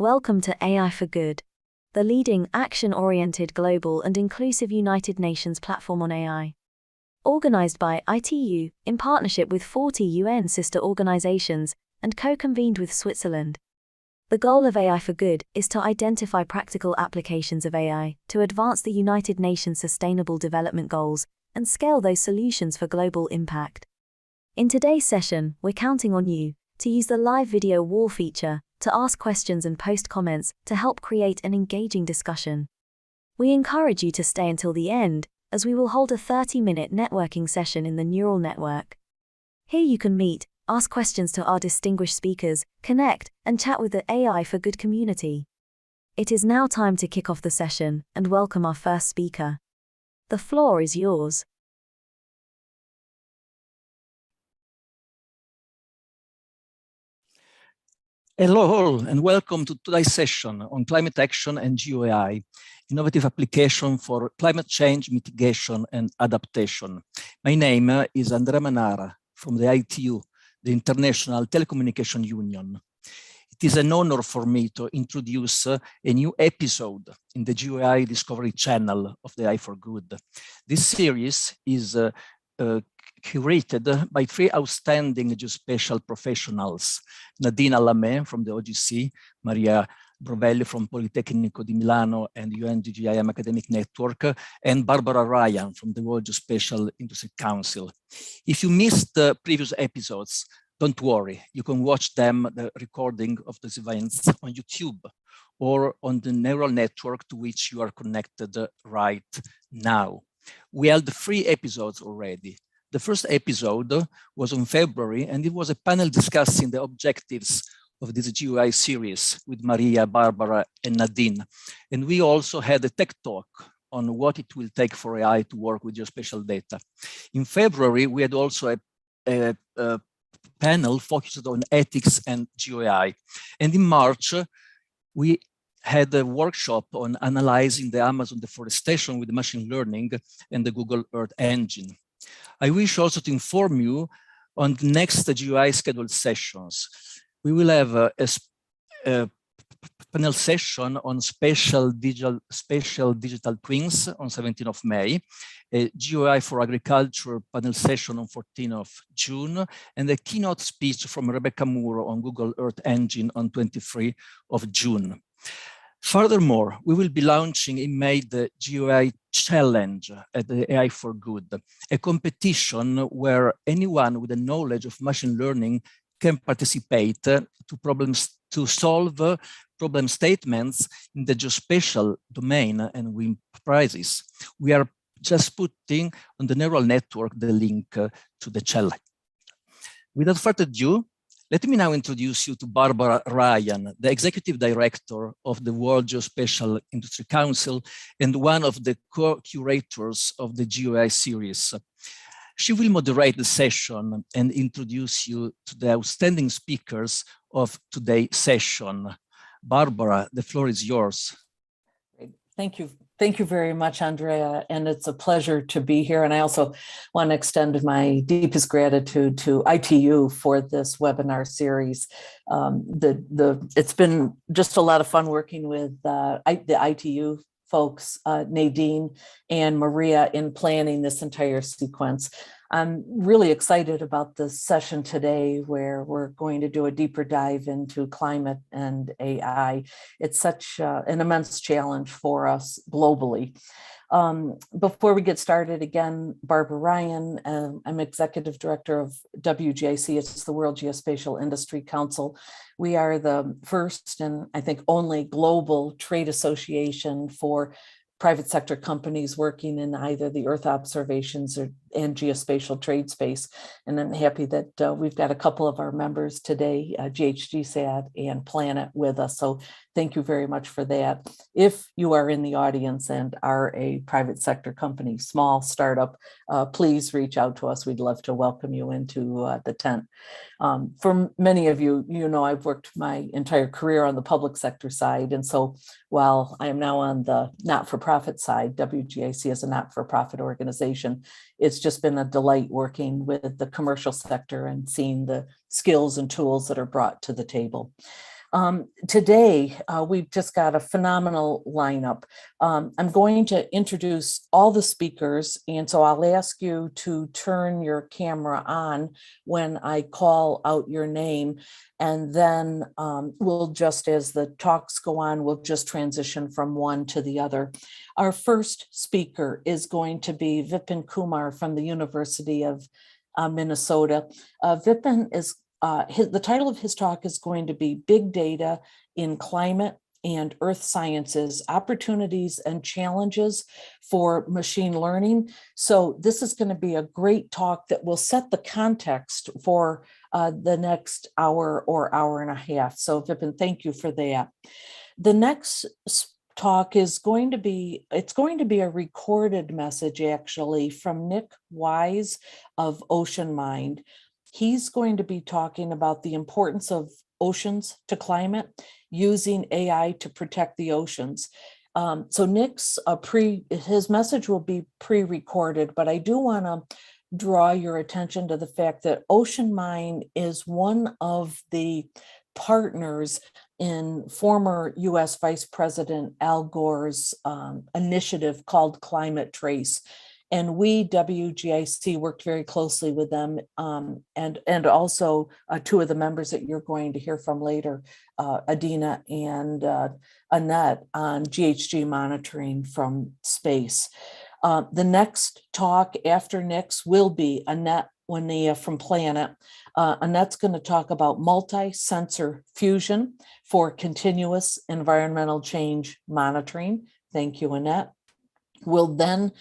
Welcome to AI for Good, the leading action-oriented global and inclusive United Nations platform on AI. Organized by ITU in partnership with 40 UN sister organizations and co-convened with Switzerland. The goal of AI for Good is to identify practical applications of AI to advance the United Nations Sustainable Development Goals and scale those solutions for global impact. In today's session, we're counting on you to use the live video wall feature to ask questions and post comments to help create an engaging discussion. We encourage you to stay until the end, as we will hold a 30-minute networking session in the neural network. Here you can meet, ask questions to our distinguished speakers, connect, and chat with the AI for Good community. It is now time to kick off the session and welcome our first speaker. The floor is yours. Hello all, and welcome to today's session on climate action and GeoAI, innovative application for climate change mitigation and adaptation. My name is Andrea Manara from the ITU, the International Telecommunication Union. It is an honor for me to introduce a new episode in the GeoAI Discovery channel of the AI for Good. This series is curated by three outstanding geospatial professionals: Nadine Alamé from the OGC, Maria Brovelli from Politecnico di Milano and WGIC Academic Network, and Barbara Ryan from the World Geospatial Industry Council. If you missed the previous episodes, don't worry, you can watch them, the recording of these events, on YouTube or on the neural network to which you are connected right now. We held 3 episodes already. The first episode was in February, and it was a panel discussing the objectives of this GeoAI series with Maria, Barbara, and Nadine. And we also had a tech talk on what it will take for AI to work with geospatial data. In February, we had also a panel focused on ethics and GeoAI. And in March, we had a workshop on analyzing the Amazon deforestation with machine learning and the Google Earth engine. I wish also to inform you on the next GeoAI scheduled sessions. We will have a panel session on spatial digital twins on 17th of May, a GeoAI for agriculture panel session on 14th of June, and a keynote speech from Rebecca Moore on Google Earth Engine on 23rd of June. Furthermore, we will be launching in May the GeoAI Challenge at the AI for Good, a competition where anyone with a knowledge of machine learning can participate to solve problem statements in the geospatial domain and win prizes. We are just putting on the neural network the link to the challenge. Without further ado, let me now introduce you to Barbara Ryan, the Executive Director of the World Geospatial Industry Council and one of the co-curators of the GeoAI series. She will moderate the session and introduce you to the outstanding speakers of today's session. Barbara, the floor is yours. Thank you. Thank you very much, Andrea. And it's a pleasure to be here. And I also want to extend my deepest gratitude to ITU for this webinar series. It's been just a lot of fun working with the ITU folks, Nadine and Maria, in planning this entire sequence. I'm really excited about this session today, where we're going to do a deeper dive into climate and AI. It's such an immense challenge for us globally. Before we get started, again, Barbara Ryan, I'm Executive Director of WGIC. It's the World Geospatial Industry Council. We are the first and I think only global trade association for private sector companies working in either the Earth observations and geospatial trade space. And I'm happy that we've got a couple of our members today, GHGSAT and Planet, with us. So thank you very much for that. If you are in the audience and are a private sector company, small startup, please reach out to us. We'd love to welcome you into the tent. For many of you, you know, I've worked my entire career on the public sector side. And so while I am now on the not-for-profit side, WGIC is a not-for-profit organization, it's just been a delight working with the commercial sector and seeing the skills and tools that are brought to the table. Today, we've just got a phenomenal lineup. I'm going to introduce all the speakers, and so I'll ask you to turn your camera on when I call out your name, and then we'll just, as the talks go on, we'll just transition from one to the other. Our first speaker is going to be Vipin Kumar from the University of Minnesota. Vipin is the title of his talk is going to be Big Data in Climate and Earth Sciences, Opportunities and Challenges for Machine Learning. So this is going to be a great talk that will set the context for the next hour or hour and a half. So Vipin, thank you for that. The next talk is going to be, it's going to be a recorded message actually from Nick Wise of Oceanmine. He's going to be talking about the importance of oceans to climate, using AI to protect the oceans. So Nick's his message will be pre-recorded, but I do want to draw your attention to the fact that Oceanmine is one of the partners in former US Vice President Al Gore's initiative called Climate Trace. And we, WGIC, worked very closely with them, and also two of the members that you're going to hear from later, Adina and Annette, on GHG monitoring from space. The next talk after Nick's will be Annette Wania from Planet. Annette's going to talk about multi-sensor fusion for continuous environmental change monitoring. Thank you, Annette. We'll then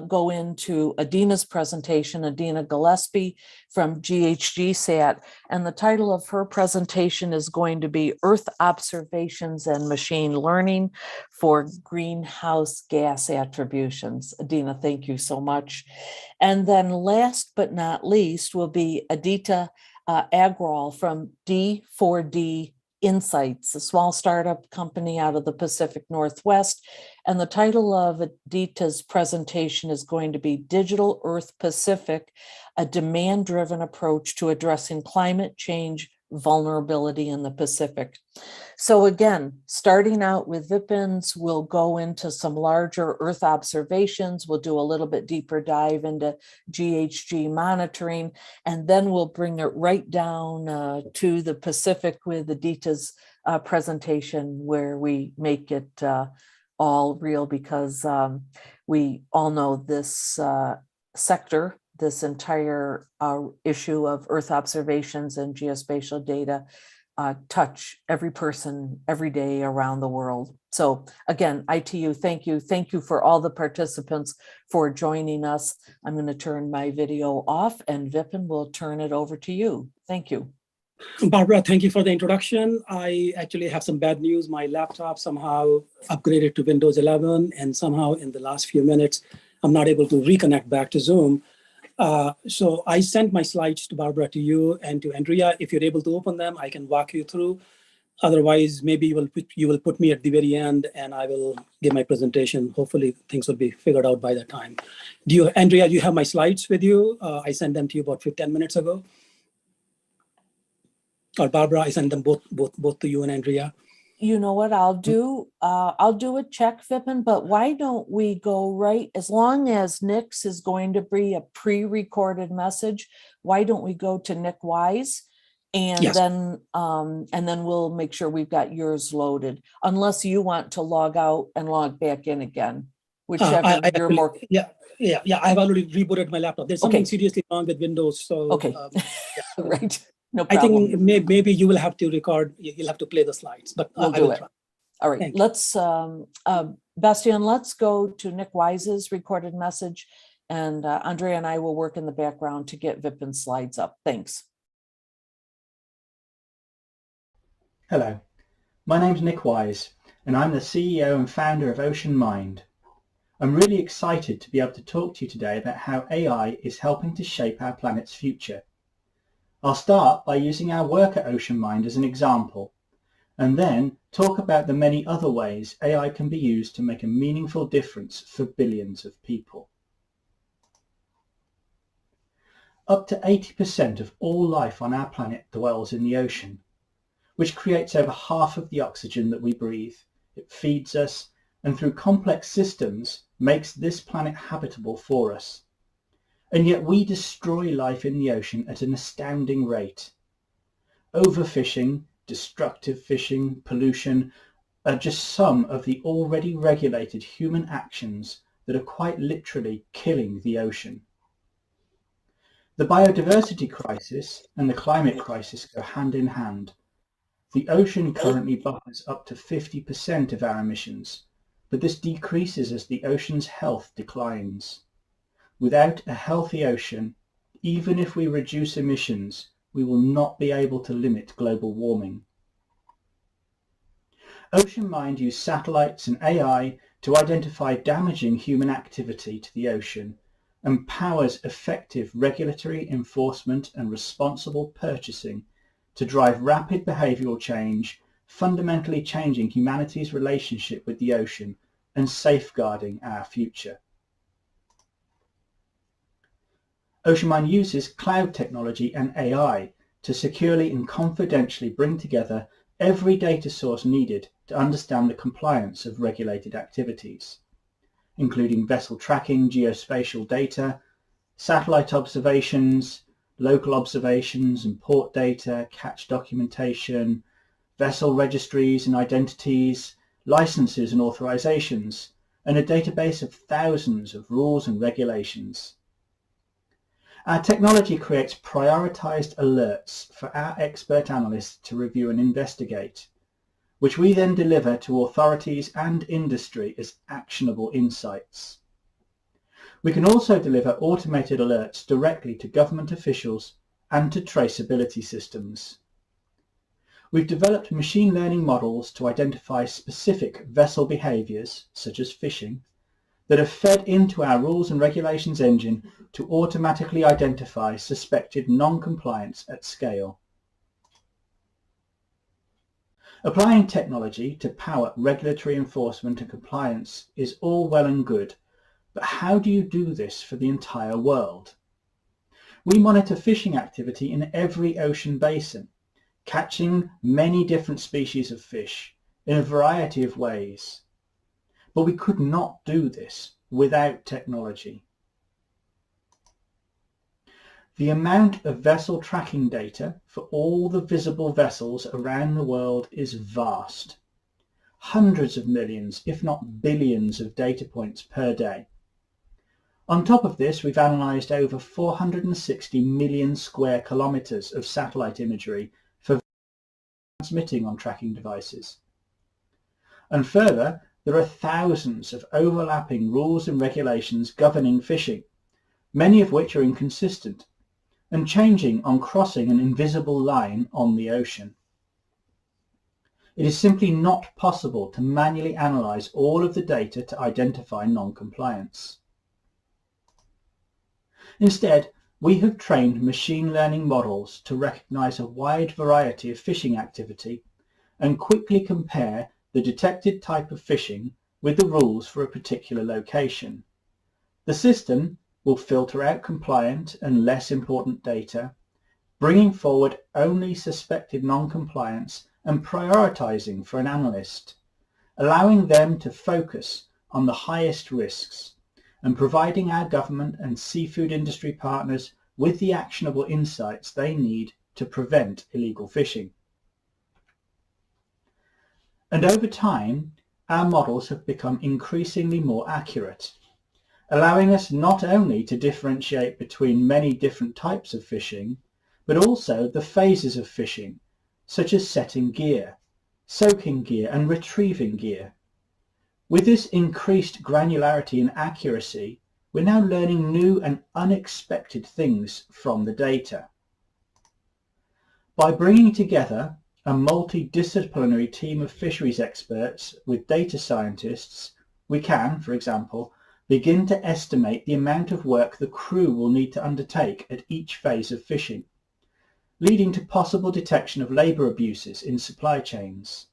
go into Adina's presentation, Adina Gillespie from GHGSat, and the title of her presentation is going to be Earth Observations and Machine Learning for Greenhouse Gas Attributions. Adina, thank you so much. And then last but not least will be Aditya Agrawal from D4D Insights, a small startup company out of the Pacific Northwest. And the title of Adita's presentation is going to be Digital Earth Pacific, a demand-driven approach to addressing climate change vulnerability in the Pacific. So again, starting out with Vipin's, we'll go into some larger Earth observations. We'll do a little bit deeper dive into GHG monitoring, and then we'll bring it right down to the Pacific with Adita's presentation, where we make it all real, because we all know this sector, this entire issue of Earth observations and geospatial data touch every person every day around the world. So again, ITU, thank you. Thank you for all the participants for joining us. I'm going to turn my video off, and Vipin will turn it over to you. Thank you. Barbara, thank you for the introduction. I actually have some bad news. My laptop somehow upgraded to Windows 11, and somehow in the last few minutes, I'm not able to reconnect back to Zoom. So I sent my slides to Barbara, to you, and to Andrea. If you're able to open them, I can walk you through. Otherwise, maybe you will put me at the very end, and I will give my presentation. Hopefully, things will be figured out by that time. Andrea, do you have my slides with you? I sent them to you about 10 minutes ago. Or Barbara, I sent them both to you and Andrea. You know what I'll do? I'll do a check, Vipin, but why don't we go right, as long as Nick's is going to be a pre-recorded message, why don't we go to Nick Wise? And yes. then we'll make sure we've got yours loaded, unless you want to log out and log back in again, whichever you're more. Yeah. I've already rebooted my laptop. There's something seriously wrong with Windows. So okay. Right. No problem. I think maybe you will have to record, you'll have to play the slides, but we'll do it. Try. All right, let's, Bastian, let's go to Nick Wise's recorded message, and Andrea and I will work in the background to get Vipin's slides up. Thanks. Hello, my name's Nick Wise, and I'm the CEO and founder of Oceanmine. I'm really excited to be able to talk to you today about how AI is helping to shape our planet's future. I'll start by using our work at Oceanmine as an example, and then talk about the many other ways AI can be used to make a meaningful difference for billions of people. Up to 80% of all life on our planet dwells in the ocean. which creates over half of the oxygen that we breathe. It feeds us, and through complex systems makes this planet habitable for us. And yet we destroy life in the ocean at an astounding rate. Overfishing, destructive fishing, pollution are just some of the already regulated human actions that are quite literally killing the ocean. The biodiversity crisis and the climate crisis go hand in hand. The ocean currently buffers up to 50% of our emissions, but this decreases as the ocean's health declines. Without a healthy ocean, even if we reduce emissions, we will not be able to limit global warming. Oceanmine use satellites and AI to identify damaging human activity to the ocean and powers effective regulatory enforcement and responsible purchasing to drive rapid behavioural change, fundamentally changing humanity's relationship with the ocean and safeguarding our future. Oceanmine uses cloud technology and AI to securely and confidentially bring together every data source needed to understand the compliance of regulated activities, including vessel tracking, geospatial data, satellite observations, local observations and port data, catch documentation, vessel registries and identities, licenses and authorizations, and a database of thousands of rules and regulations. Our technology creates prioritized alerts for our expert analysts to review and investigate, which we then deliver to authorities and industry as actionable insights. We can also deliver automated alerts directly to government officials and to traceability systems. We've developed machine learning models to identify specific vessel behaviours, such as fishing, that are fed into our rules and regulations engine to automatically identify suspected non-compliance at scale. Applying technology to power regulatory enforcement and compliance is all well and good, but how do you do this for the entire world? We monitor fishing activity in every ocean basin, catching many different species of fish in a variety of ways. But we could not do this without technology. The amount of vessel tracking data for all the visible vessels around the world is vast. Hundreds of millions, if not billions, of data points per day. On top of this, we've analysed over 460 million square kilometres of satellite imagery for transmitting on tracking devices. And further, there are thousands of overlapping rules and regulations governing fishing, many of which are inconsistent and changing on crossing an invisible line on the ocean. It is simply not possible to manually analyse all of the data to identify non-compliance. Instead, we have trained machine learning models to recognise a wide variety of fishing activity and quickly compare the detected type of fishing with the rules for a particular location. The system will filter out compliant and less important data, bringing forward only suspected non-compliance and prioritising for an analyst, allowing them to focus on the highest risks and providing our government and seafood industry partners with the actionable insights they need to prevent illegal fishing. And over time, our models have become increasingly more accurate, allowing us not only to differentiate between many different types of fishing, but also the phases of fishing, such as setting gear, soaking gear and retrieving gear. With this increased granularity and accuracy, we're now learning new and unexpected things from the data. By bringing together a multidisciplinary team of fisheries experts with data scientists, we can, for example, begin to estimate the amount of work the crew will need to undertake at each phase of fishing, leading to possible detection of labour abuses in supply chains.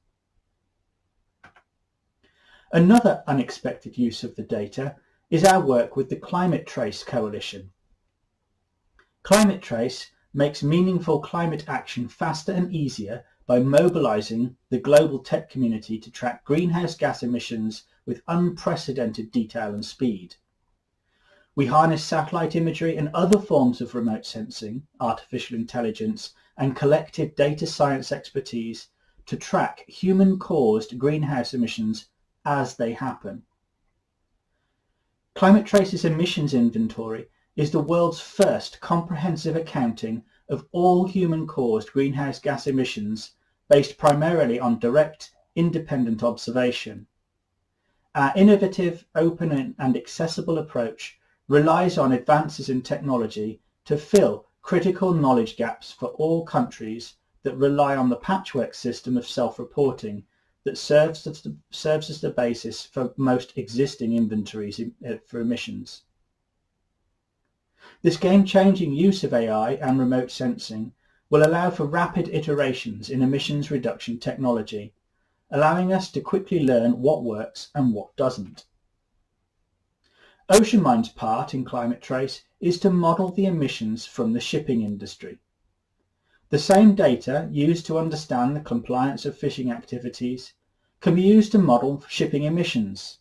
Another unexpected use of the data is our work with the Climate Trace Coalition. Climate Trace makes meaningful climate action faster and easier by mobilizing the global tech community to track greenhouse gas emissions with unprecedented detail and speed. We harness satellite imagery and other forms of remote sensing, artificial intelligence, and collective data science expertise to track human-caused greenhouse emissions as they happen. Climate Trace's emissions inventory is the world's first comprehensive accounting of all human-caused greenhouse gas emissions based primarily on direct, independent observation. Our innovative, open and accessible approach relies on advances in technology to fill critical knowledge gaps for all countries that rely on the patchwork system of self-reporting that serves as the basis for most existing inventories for emissions. This game-changing use of AI and remote sensing will allow for rapid iterations in emissions reduction technology, allowing us to quickly learn what works and what doesn't. Oceanmine's part in Climate Trace is to model the emissions from the shipping industry. The same data used to understand the compliance of fishing activities can be used to model shipping emissions.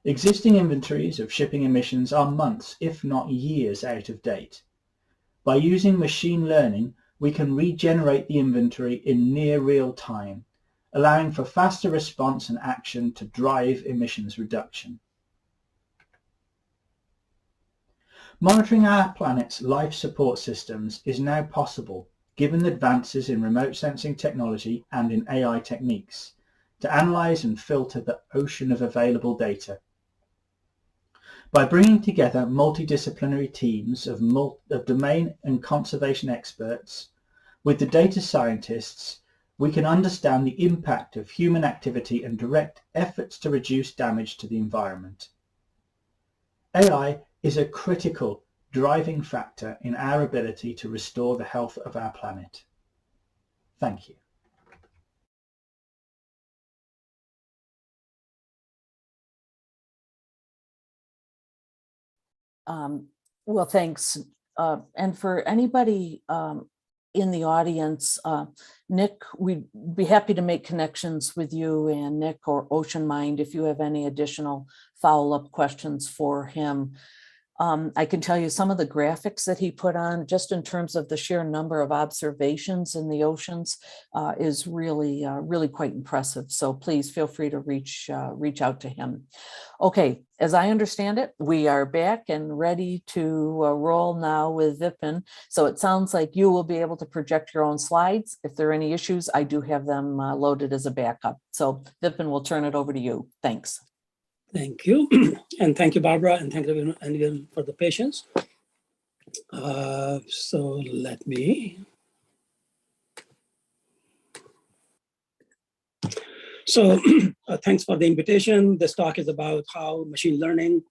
Existing inventories of shipping emissions are months, if not years, out of date. By using machine learning, we can regenerate the inventory in near real time, allowing for faster response and action to drive emissions reduction. Monitoring our planet's life support systems is now possible, given the advances in remote sensing technology and in AI techniques, to analyze and filter the ocean of available data. By bringing together multidisciplinary teams of domain and conservation experts with the data scientists, we can understand the impact of human activity and direct efforts to reduce damage to the environment. AI is a critical driving factor in our ability to restore the health of our planet. Thank you. Well, thanks. And for anybody in the audience, Nick, we'd be happy to make connections with you and Nick or Oceanmine if you have any additional follow-up questions for him. I can tell you some of the graphics that he put on, just in terms of the sheer number of observations in the oceans, is really, really quite impressive. So please feel free to reach out to him. Okay, as I understand it, we are back and ready to roll now with Vipin. So it sounds like you will be able to project your own slides. If there are any issues, I do have them loaded as a backup. So Vipin, we'll turn it over to you. Thanks. Thank you. And thank you, Barbara, and thank you everyone for the patience. So let me. So thanks for the invitation. This talk is about how machine learning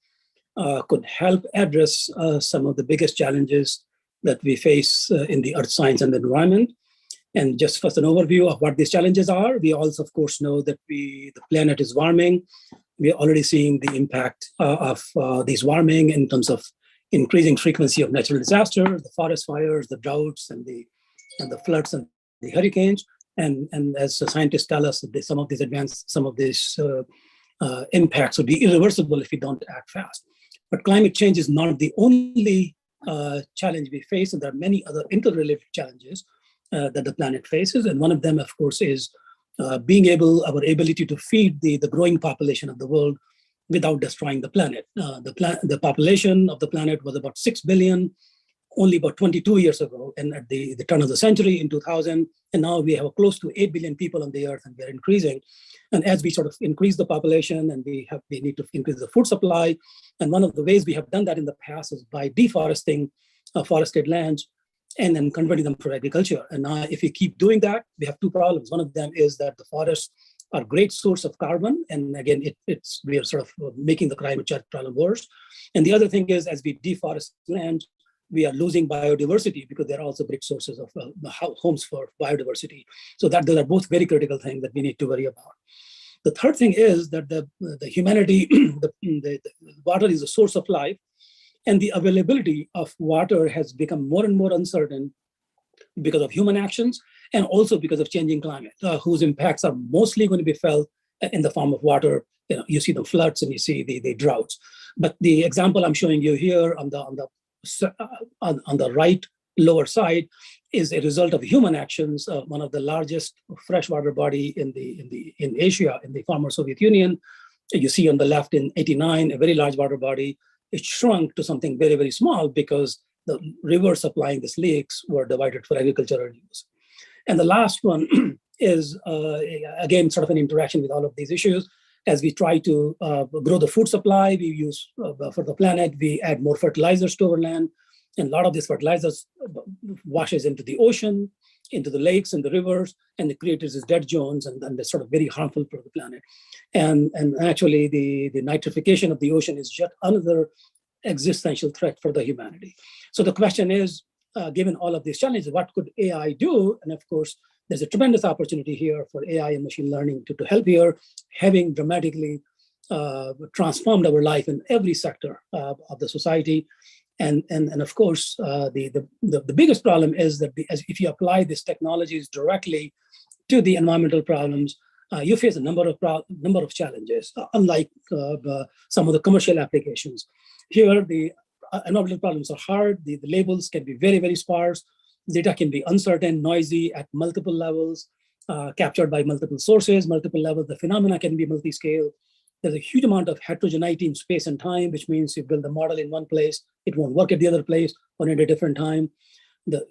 could help address some of the biggest challenges that we face in the earth science and the environment. And just first an overview of what these challenges are. We also, of course, know that the planet is warming. We are already seeing the impact of this warming in terms of increasing frequency of natural disasters, the forest fires, the droughts, and the floods and the hurricanes. And as the scientists tell us, that some of these impacts would be irreversible if we don't act fast. But climate change is not the only challenge we face, and there are many other interrelated challenges that the planet faces. And one of them, of course, is our ability to feed the growing population of the world without destroying the planet. The population of the planet was about 6 billion only about 22 years ago, and at the turn of the century in 2000, and now we have close to 8 billion people on the earth, and we are increasing. And as we sort of increase the population, and we need to increase the food supply, and one of the ways we have done that in the past is by deforesting forested lands and then converting them for agriculture. And now if we keep doing that, we have two problems. One of them is that the forests are a great source of carbon. And again, we are sort of making the climate change problem worse. And the other thing is, as we deforest land, we are losing biodiversity because they're also great sources of homes for biodiversity. So those are both very critical things that we need to worry about. The third thing is that the humanity, the water is a source of life, and the availability of water has become more and more uncertain because of human actions and also because of changing climate, whose impacts are mostly going to be felt in the form of water. You see the floods and you see the droughts. But the example I'm showing you here on the right lower side is a result of human actions. One of the largest freshwater body in Asia, in the former Soviet Union. You see on the left in '89, a very large water body. It shrunk to something very, very small because the rivers supplying these lakes were divided for agricultural use. And the last one is, again, sort of an interaction with all of these issues. As we try to grow the food supply, we use, for the planet, we add more fertilizers to our land. And a lot of these fertilizers washes into the ocean, into the lakes and the rivers, and it creates these dead zones, and they're sort of very harmful for the planet. And actually, the nitrification of the ocean is just another existential threat for the humanity. So the question is, given all of these challenges, what could AI do? And of course, there's a tremendous opportunity here for AI and machine learning to help here, having dramatically transformed our life in every sector of the society. And of course, the biggest problem is that if you apply these technologies directly to the environmental problems, you face a number of challenges, unlike some of the commercial applications. Here, the environmental problems are hard. The labels can be very, very sparse. Data can be uncertain, noisy at multiple levels, captured by multiple sources, multiple levels. The phenomena can be multi-scale. There's a huge amount of heterogeneity in space and time, which means you build a model in one place, it won't work at the other place or at a different time. The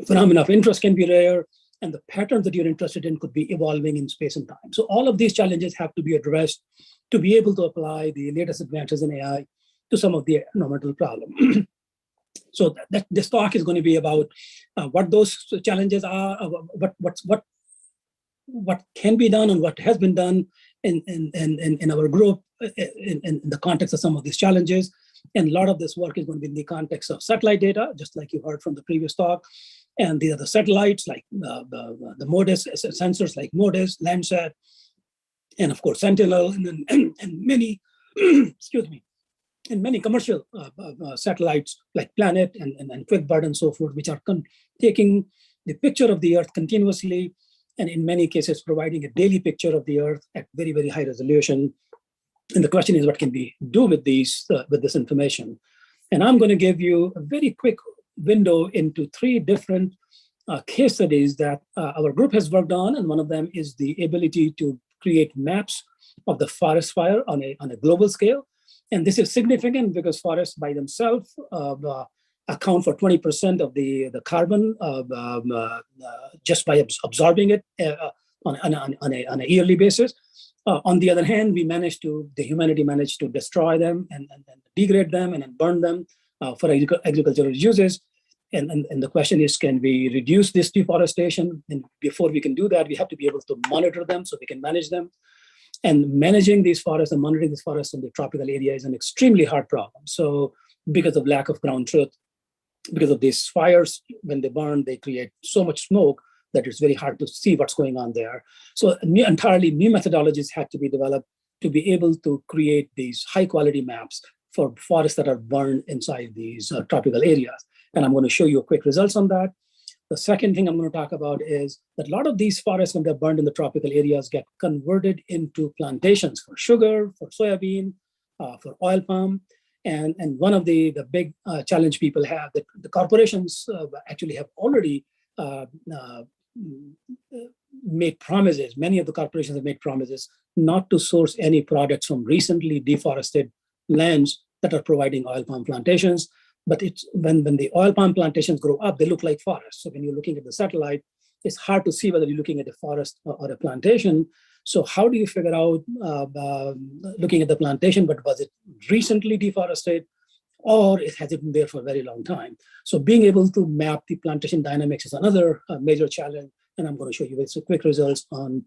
phenomena of interest can be rare, and the patterns that you're interested in could be evolving in space and time. So all of these challenges have to be addressed to be able to apply the latest advances in AI to some of the environmental problems. So this talk is going to be about what those challenges are, what can be done and what has been done in our group in the context of some of these challenges. And a lot of this work is going to be in the context of satellite data, just like you heard from the previous talk. And the other satellites like the MODIS, sensors like MODIS, Landsat, and of course Sentinel, and many, excuse me, and many commercial satellites like Planet and QuickBird and so forth, which are taking the picture of the Earth continuously, and in many cases providing a daily picture of the Earth at very, very high resolution. And the question is, what can we do with this information? And I'm going to give you a very quick window into three different case studies that our group has worked on, and one of them is the ability to create maps of the forest fire on a global scale. And this is significant because forests by themselves account for 20% of the carbon just by absorbing it on a yearly basis. On the other hand, the humanity managed to destroy them and degrade them and burn them for agricultural uses. And the question is, can we reduce this deforestation? And before we can do that, we have to be able to monitor them so we can manage them. And managing these forests and monitoring these forests in the tropical area is an extremely hard problem. So because of lack of ground truth, because of these fires, when they burn, they create so much smoke that it's very hard to see what's going on there. So entirely new methodologies had to be developed to be able to create these high quality maps for forests that are burned inside these tropical areas. And I'm going to show you quick results on that. The second thing I'm going to talk about is that a lot of these forests, when they're burned in the tropical areas, get converted into plantations for sugar, for soybean, for oil palm. And one of the big challenge people have, that the corporations actually have already made promises. Many of the corporations have made promises not to source any products from recently deforested lands that are providing oil palm plantations. But it's when the oil palm plantations grow up, they look like forests. So when you're looking at the satellite, it's hard to see whether you're looking at a forest or a plantation. So how do you figure out, looking at the plantation, but was it recently deforested, or has it been there for a very long time? So being able to map the plantation dynamics is another major challenge, and I'm going to show you some quick results on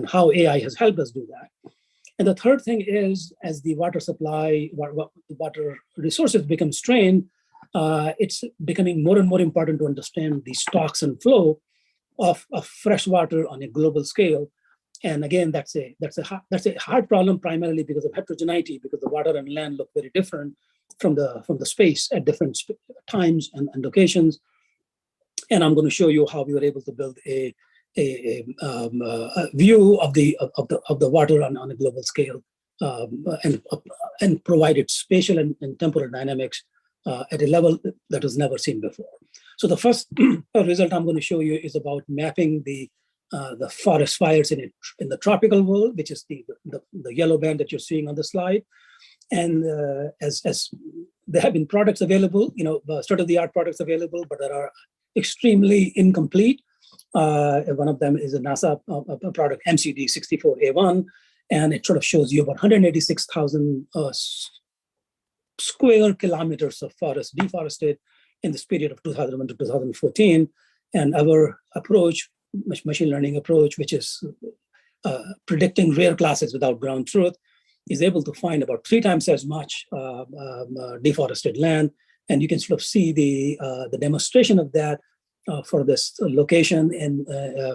how AI has helped us do that. And the third thing is, as the water supply, water resources become strained, it's becoming more and more important to understand the stocks and flow of fresh water on a global scale. And again, that's a hard problem, primarily because of heterogeneity, because the water and land look very different from the space at different times and locations. And I'm going to show you how we were able to build a view of the water on a global scale, and provided spatial and temporal dynamics at a level that was never seen before. So the first result I'm going to show you is about mapping the forest fires in the tropical world, which is the yellow band that you're seeing on the slide. And as there have been products available, state-of-the-art products available, but that are extremely incomplete. One of them is a NASA product, MCD64A1, and it sort of shows you about 186,000 square kilometers of forest deforested in this period of 2001 to 2014. And our approach, machine learning approach, which is predicting rare classes without ground truth, is able to find about 3 times as much deforested land. And you can sort of see the demonstration of that for this location and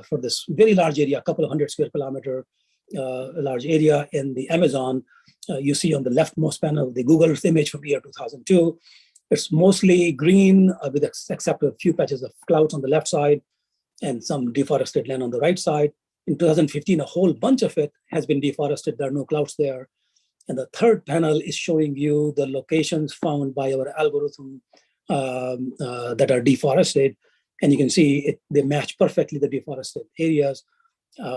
for this very large area, a couple of 100 square kilometer large area in the Amazon. You see on the leftmost panel the Google Earth image from year 2002. It's mostly green, with except a few patches of clouds on the left side and some deforested land on the right side. In 2015, a whole bunch of it has been deforested. There are no clouds there. And the third panel is showing you the locations found by our algorithm that are deforested. And you can see they match perfectly the deforested areas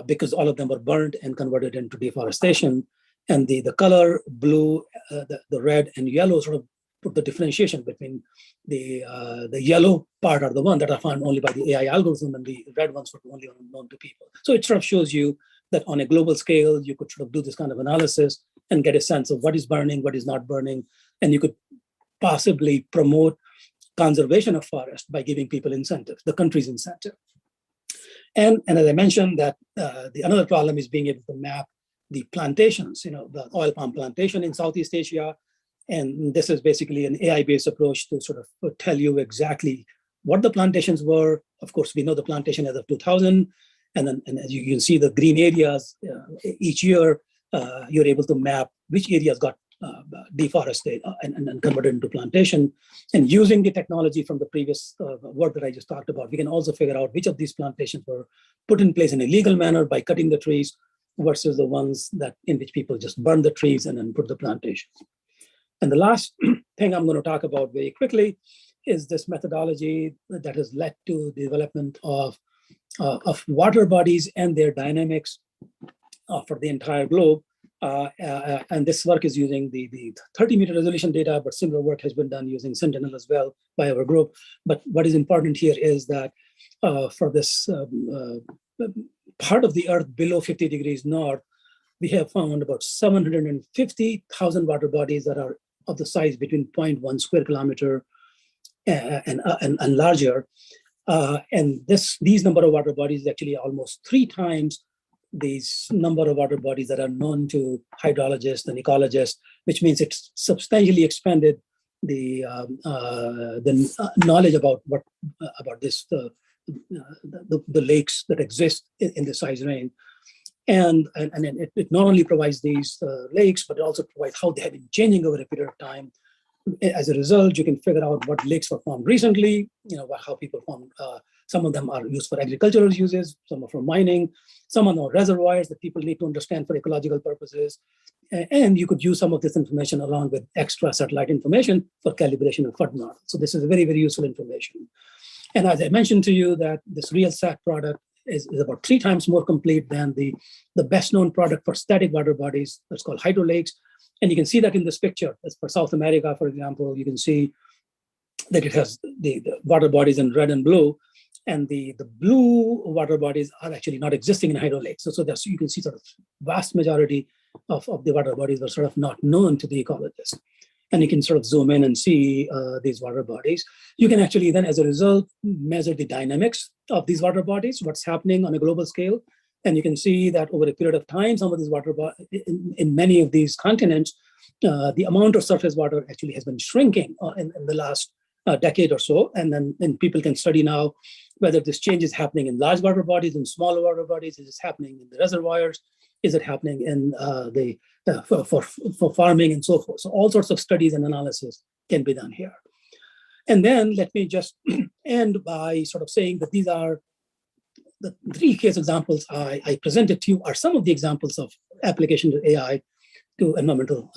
because all of them were burned and converted into deforestation. And the color blue, the red and yellow sort of put the differentiation between the yellow part are the one that are found only by the AI algorithm, and the red ones were only known to people. So it sort of shows you that on a global scale, you could sort of do this kind of analysis and get a sense of what is burning, what is not burning, and you could possibly promote conservation of forest by giving people incentives, the country's incentive. And as I mentioned, that another problem is being able to map the plantations, the oil palm plantation in Southeast Asia. And this is basically an AI-based approach to sort of tell you exactly what the plantations were. Of course, we know the plantation as of 2000. And as you can see, the green areas each year, you're able to map which areas got deforested and converted into plantation. And using the technology from the previous work that I just talked about, we can also figure out which of these plantations were put in place in a legal manner by cutting the trees versus the ones in which people just burn the trees and then put the plantations. And the last thing I'm going to talk about very quickly is this methodology that has led to the development of water bodies and their dynamics for the entire globe. And this work is using the 30-meter resolution data, but similar work has been done using Sentinel as well by our group. But what is important here is that for this part of the Earth below 50 degrees north, we have found about 750,000 water bodies that are of the size between 0.1 square kilometer and larger. And these number of water bodies is actually almost 3 times these number of water bodies that are known to hydrologists and ecologists, which means it's substantially expanded the knowledge about this the lakes that exist in the size range. And it not only provides these lakes, but it also provides how they have been changing over a period of time. As a result, you can figure out what lakes were formed recently, how people formed. Some of them are used for agricultural uses, some are for mining, some are now reservoirs that people need to understand for ecological purposes. And you could use some of this information along with extra satellite information for calibration of flood models. So this is very, very useful information. And as I mentioned to you, that this RealSat product is about 3 times more complete than the best known product for static water bodies that's called hydro lakes. And you can see that in this picture. As for South America, for example, you can see that it has the water bodies in red and blue, and the blue water bodies are actually not existing in hydro lakes. So you can see sort of vast majority of the water bodies are sort of not known to the ecologists. And you can sort of zoom in and see these water bodies. You can actually then, as a result, measure the dynamics of these water bodies, what's happening on a global scale. And you can see that over a period of time, some of these water bodies, in many of these continents, the amount of surface water actually has been shrinking in the last decade or so. And then people can study now whether this change is happening in large water bodies, in smaller water bodies, is it happening in the reservoirs, is it happening in for farming and so forth. So all sorts of studies and analysis can be done here. And then let me just end by sort of saying that these are the 3 case examples I presented to you are some of the examples of application of AI to environmental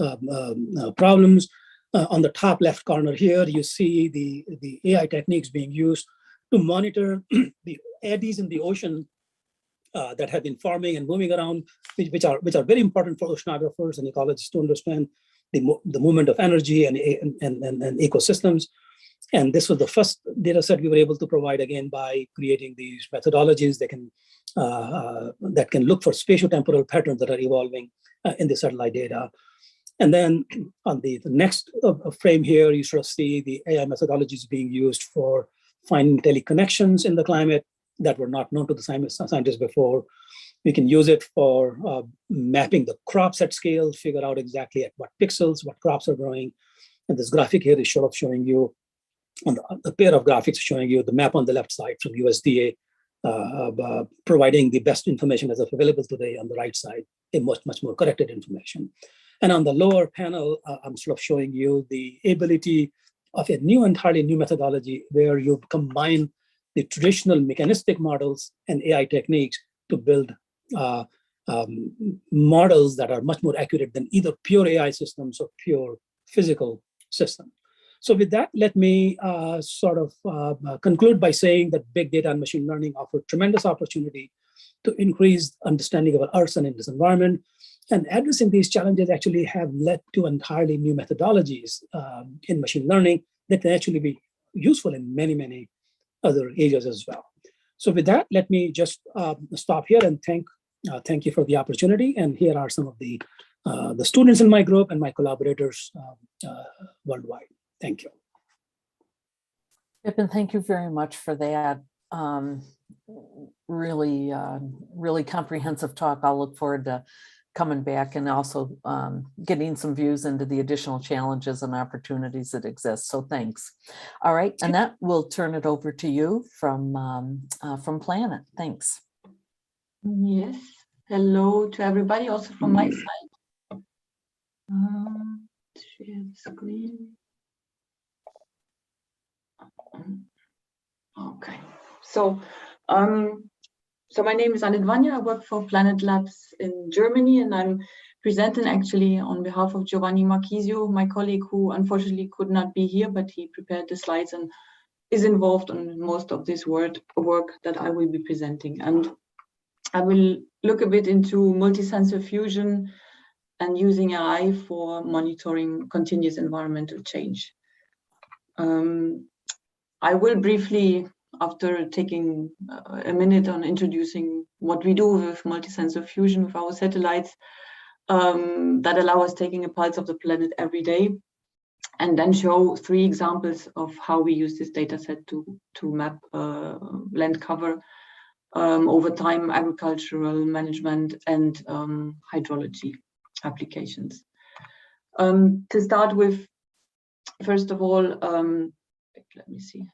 problems. On the top left corner here, you see the AI techniques being used to monitor the eddies in the ocean that have been forming and moving around, which are very important for oceanographers and ecologists to understand the movement of energy and ecosystems. And this was the first data set we were able to provide, again, by creating these methodologies that can look for spatiotemporal patterns that are evolving in the satellite data. And then on the next frame here, you sort of see the AI methodologies being used for finding teleconnections in the climate that were not known to the scientists before. We can use it for mapping the crops at scale, figure out exactly at what pixels, what crops are growing. And this graphic here is sort of showing you, on the pair of graphics showing you the map on the left side from USDA, providing the best information as available today. On the right side, a much more corrected information. And on the lower panel, I'm sort of showing you the ability of a entirely new methodology where you combine the traditional mechanistic models and AI techniques to build models that are much more accurate than either pure AI systems or pure physical systems. So with that, let me conclude by saying that big data and machine learning offer tremendous opportunity to increase understanding of our Earth and its environment. And addressing these challenges actually have led to entirely new methodologies in machine learning that can actually be useful in many other areas as well. So with that, let me just stop here and thank you for the opportunity. And here are some of the students in my group and my collaborators worldwide. Thank you. Pippin, thank you very much for that. Really comprehensive talk. I'll look forward to coming back and also getting some views into the additional challenges and opportunities that exist. So thanks. All right, Annette, we'll turn it over to you from Planet. Thanks. Yes. Hello to everybody, also from my side. Share the screen. Okay. So my name is Annette Vanya. I work for Planet Labs in Germany, and I'm presenting actually on behalf of Giovanni Marchisio, my colleague who unfortunately could not be here, but he prepared the slides and is involved in most of this work that I will be presenting. And I will look a bit into multi-sensor fusion and using AI for monitoring continuous environmental change. I will briefly, after taking a minute on introducing what we do with multi-sensor fusion with our satellites that allow us taking a pulse of the planet every day, and then show 3 examples of how we use this data set to map land cover over time, agricultural management, and hydrology applications. To start with, first of all, let me see.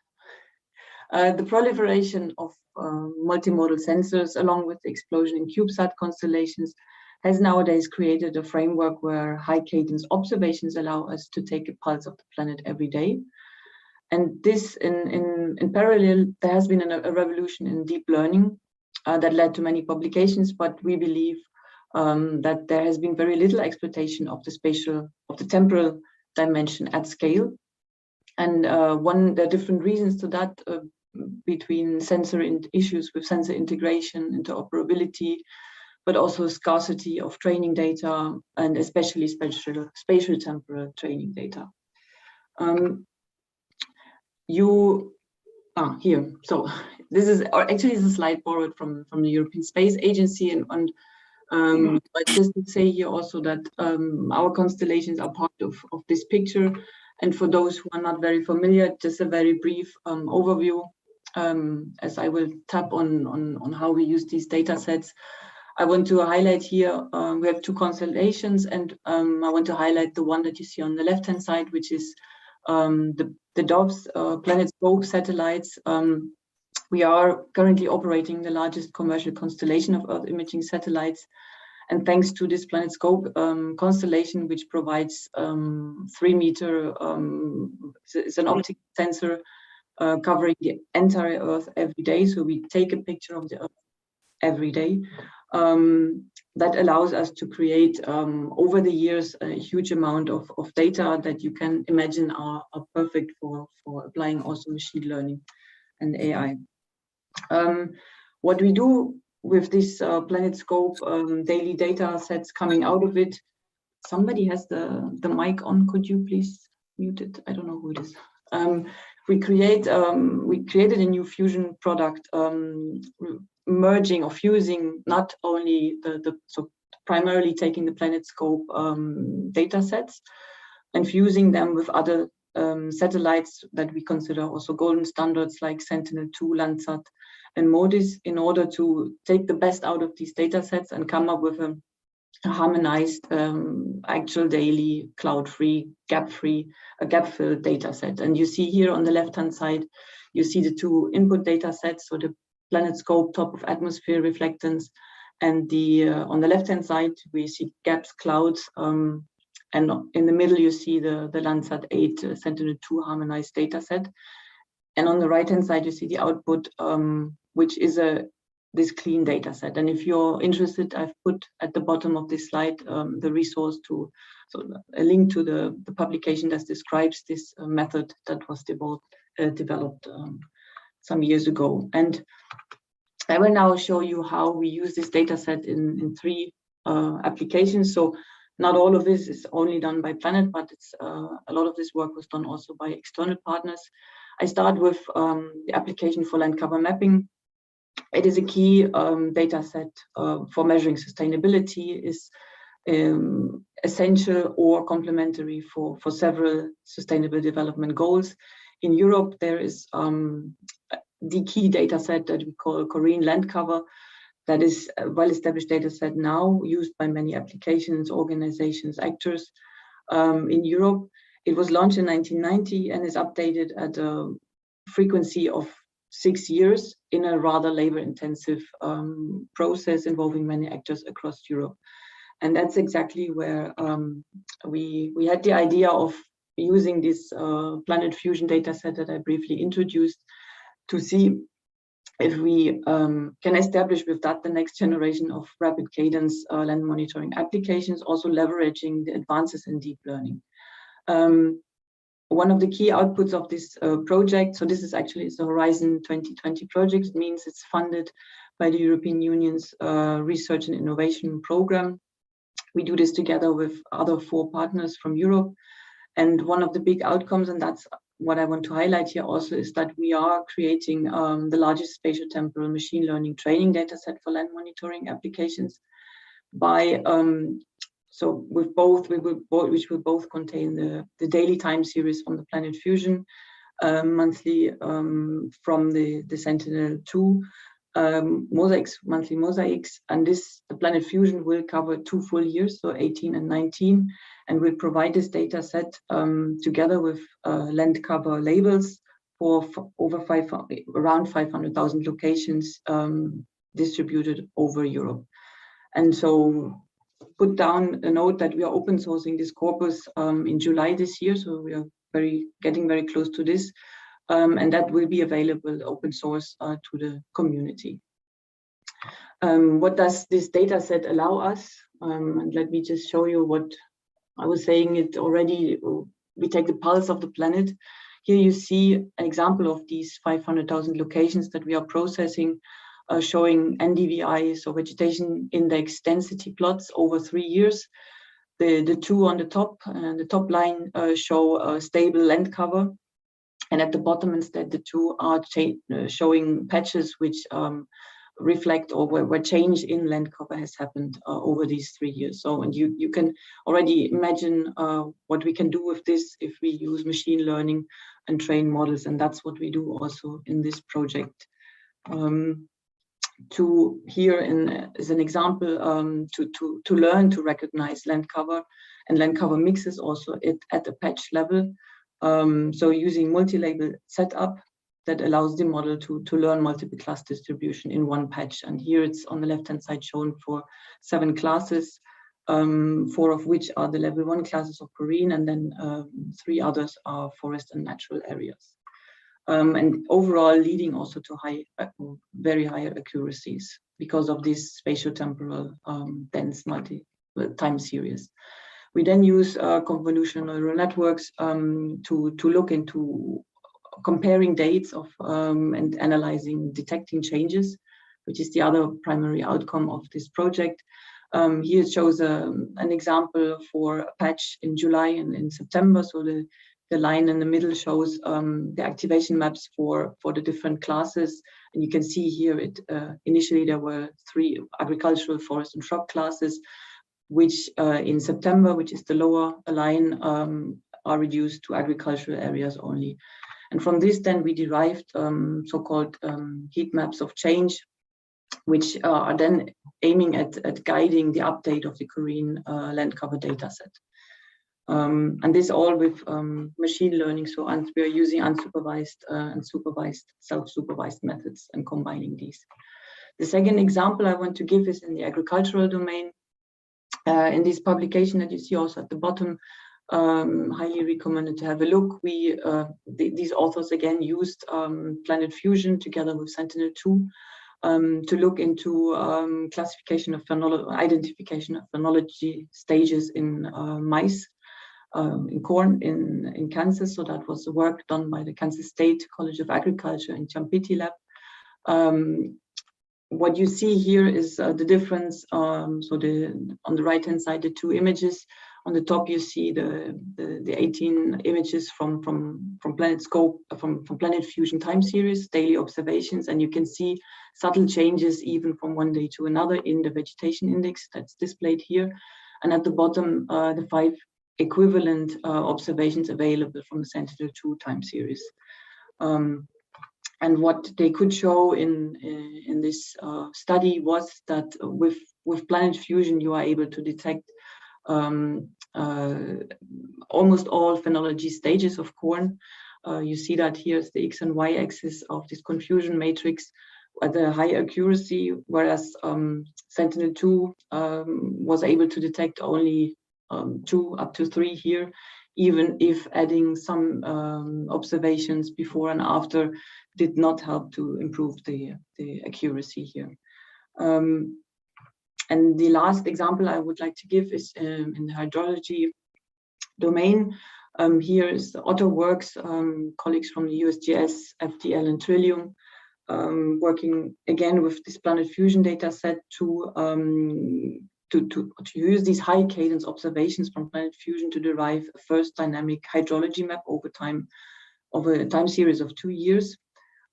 The proliferation of multimodal sensors, along with the explosion in CubeSat constellations, has nowadays created a framework where high cadence observations allow us to take a pulse of the planet every day. And this, in parallel, there has been a revolution in deep learning that led to many publications, but we believe that there has been very little exploitation of the temporal dimension at scale. And there are different reasons to that, between issues with sensor integration, interoperability, but also scarcity of training data, and especially spatial temporal training data. Here. So this is a slide borrowed from the European Space Agency, but just to say here also that our constellations are part of this picture. And for those who are not very familiar, just a very brief overview, as I will tap on how we use these data sets. I want to highlight here, we have 2 constellations, and I want to highlight the one that you see on the left-hand side, which is the DOVS PlanetScope satellites. We are currently operating the largest commercial constellation of Earth imaging satellites. And thanks to this PlanetScope constellation, which provides 3-meter, it's an optical sensor covering the entire Earth every day. So we take a picture of the Earth every day. That allows us to create, over the years, a huge amount of data that you can imagine are perfect for applying also machine learning and AI. What we do with this PlanetScope daily data sets coming out of it, somebody has the mic on, could you please mute it? I don't know who it is. We created a new fusion product, merging or fusing not only so primarily taking the PlanetScope data sets and fusing them with other satellites that we consider also golden standards like Sentinel-2, Landsat, and MODIS, in order to take the best out of these data sets and come up with a harmonized, actual daily, cloud-free, gap-filled data set. And you see here on the left-hand side, you see the two input data sets, so the PlanetScope top of atmosphere reflectance, and on the left-hand side, we see gaps, clouds, and in the middle, you see the Landsat 8 Sentinel-2 harmonized data set. And on the right-hand side, you see the output, which is this clean data set. And if you're interested, I've put at the bottom of this slide the resource so a link to the publication that describes this method that was developed some years ago. And I will now show you how we use this data set in 3 applications. So not all of this is only done by Planet, but a lot of this work was done also by external partners. I start with the application for land cover mapping. It is a key data set for measuring sustainability, is essential or complementary for several sustainable development goals. In Europe, there is the key data set that we call Korean land cover. That is a well-established data set now used by many applications, organizations, actors in Europe. It was launched in 1990 and is updated at a frequency of 6 years in a rather labor-intensive process involving many actors across Europe. And that's exactly where we had the idea of using this Planet Fusion data set that I briefly introduced to see if we can establish with that the next generation of rapid cadence land monitoring applications, also leveraging the advances in deep learning. One of the key outputs of this project, so this is actually the Horizon 2020 project, it means it's funded by the European Union's Research and Innovation Program. We do this together with other 4 partners from Europe. And one of the big outcomes, and that's what I want to highlight here also, is that we are creating the largest spatial temporal machine learning training data set for land monitoring applications by with both, which will both contain the daily time series from the Planet Fusion, monthly from the Sentinel-2 monthly mosaics, and the Planet Fusion will cover 2 full years, so 18 and 19, and will provide this data set together with land cover labels for around 500,000 locations distributed over Europe. And so put down a note that we are open sourcing this corpus in July this year, so we are getting very close to this, and that will be available open source to the community. What does this data set allow us? And let me just show you what I was saying it already. We take the pulse of the planet. Here you see an example of these 500,000 locations that we are processing, showing NDVI, so vegetation index density plots over 3 years. The 2 on the top line show stable land cover. And at the bottom instead, the 2 are showing patches which reflect or where change in land cover has happened over these 3 years. So, and you can already imagine what we can do with this if we use machine learning and train models. And that's what we do also in this project. To here as an example, to learn to recognize land cover and land cover mixes also at the patch level. So using multi-label setup that allows the model to learn multiple class distribution in one patch. And here it's on the left-hand side shown for 7 classes, 4 of which are the level 1 classes of Korean, and then 3 others are forest and natural areas. and overall leading also to very high accuracies because of this spatiotemporal dense time series. We then use convolutional neural networks to look into comparing dates of and analyzing, detecting changes, which is the other primary outcome of this project. Here it shows an example for a patch in July and in September. So the line in the middle shows the activation maps for the different classes. And you can see here, initially there were 3 agricultural, forest, and shrub classes, which in September, which is the lower line, are reduced to agricultural areas only. And from this, then we derived so-called heat maps of change, which are then aiming at guiding the update of the Korean land cover data set. And this all with machine learning. So we are using unsupervised and supervised, self-supervised methods and combining these. The second example I want to give is in the agricultural domain. In this publication that you see also at the bottom, highly recommended to have a look. These authors again used Planet Fusion together with Sentinel-2 to look into classification of identification of phenology stages in mice, in corn in Kansas. So that was the work done by the Kansas State College of Agriculture in Champiti lab. What you see here is the difference. So on the right-hand side, the 2 images. On the top, you see the 18 images from PlanetScope, from Planet Fusion time series, daily observations, and you can see subtle changes even from one day to another in the vegetation index that's displayed here. And at the bottom, the 5 equivalent observations available from the Sentinel-2 time series. And what they could show in this study was that with Planet Fusion, you are able to detect almost all phenology stages of corn. You see that here's the X and Y axis of this confusion matrix at a high accuracy, whereas Sentinel-2 was able to detect only 2 up to 3 here, even if adding some observations before and after did not help to improve the accuracy here. And the last example I would like to give is in the hydrology domain. Here is the Otto Works, colleagues from the USGS, FDL, and Trillium, working again with this Planet Fusion data set to use these high cadence observations from Planet Fusion to derive a first dynamic hydrology map over time of a time series of 2 years.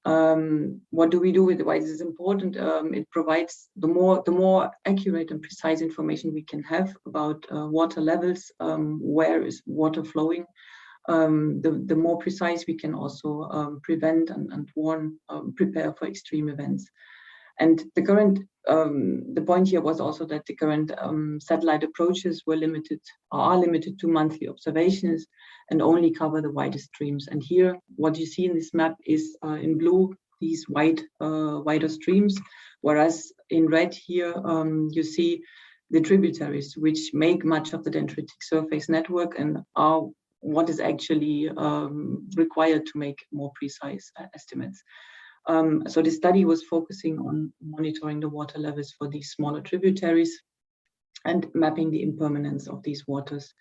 What do we do with it? Why this is important? It provides the more accurate and precise information we can have about water levels, where is water flowing, the more precise we can also prevent and warn, prepare for extreme events. And the current, the point here was also that the current satellite approaches are limited to monthly observations and only cover the widest streams. And here, what you see in this map is in blue, these wider streams, whereas in red here, you see the tributaries, which make much of the dendritic surface network and are what is actually required to make more precise estimates. So the study was focusing on monitoring the water levels for these smaller tributaries and mapping the impermanence of these waters.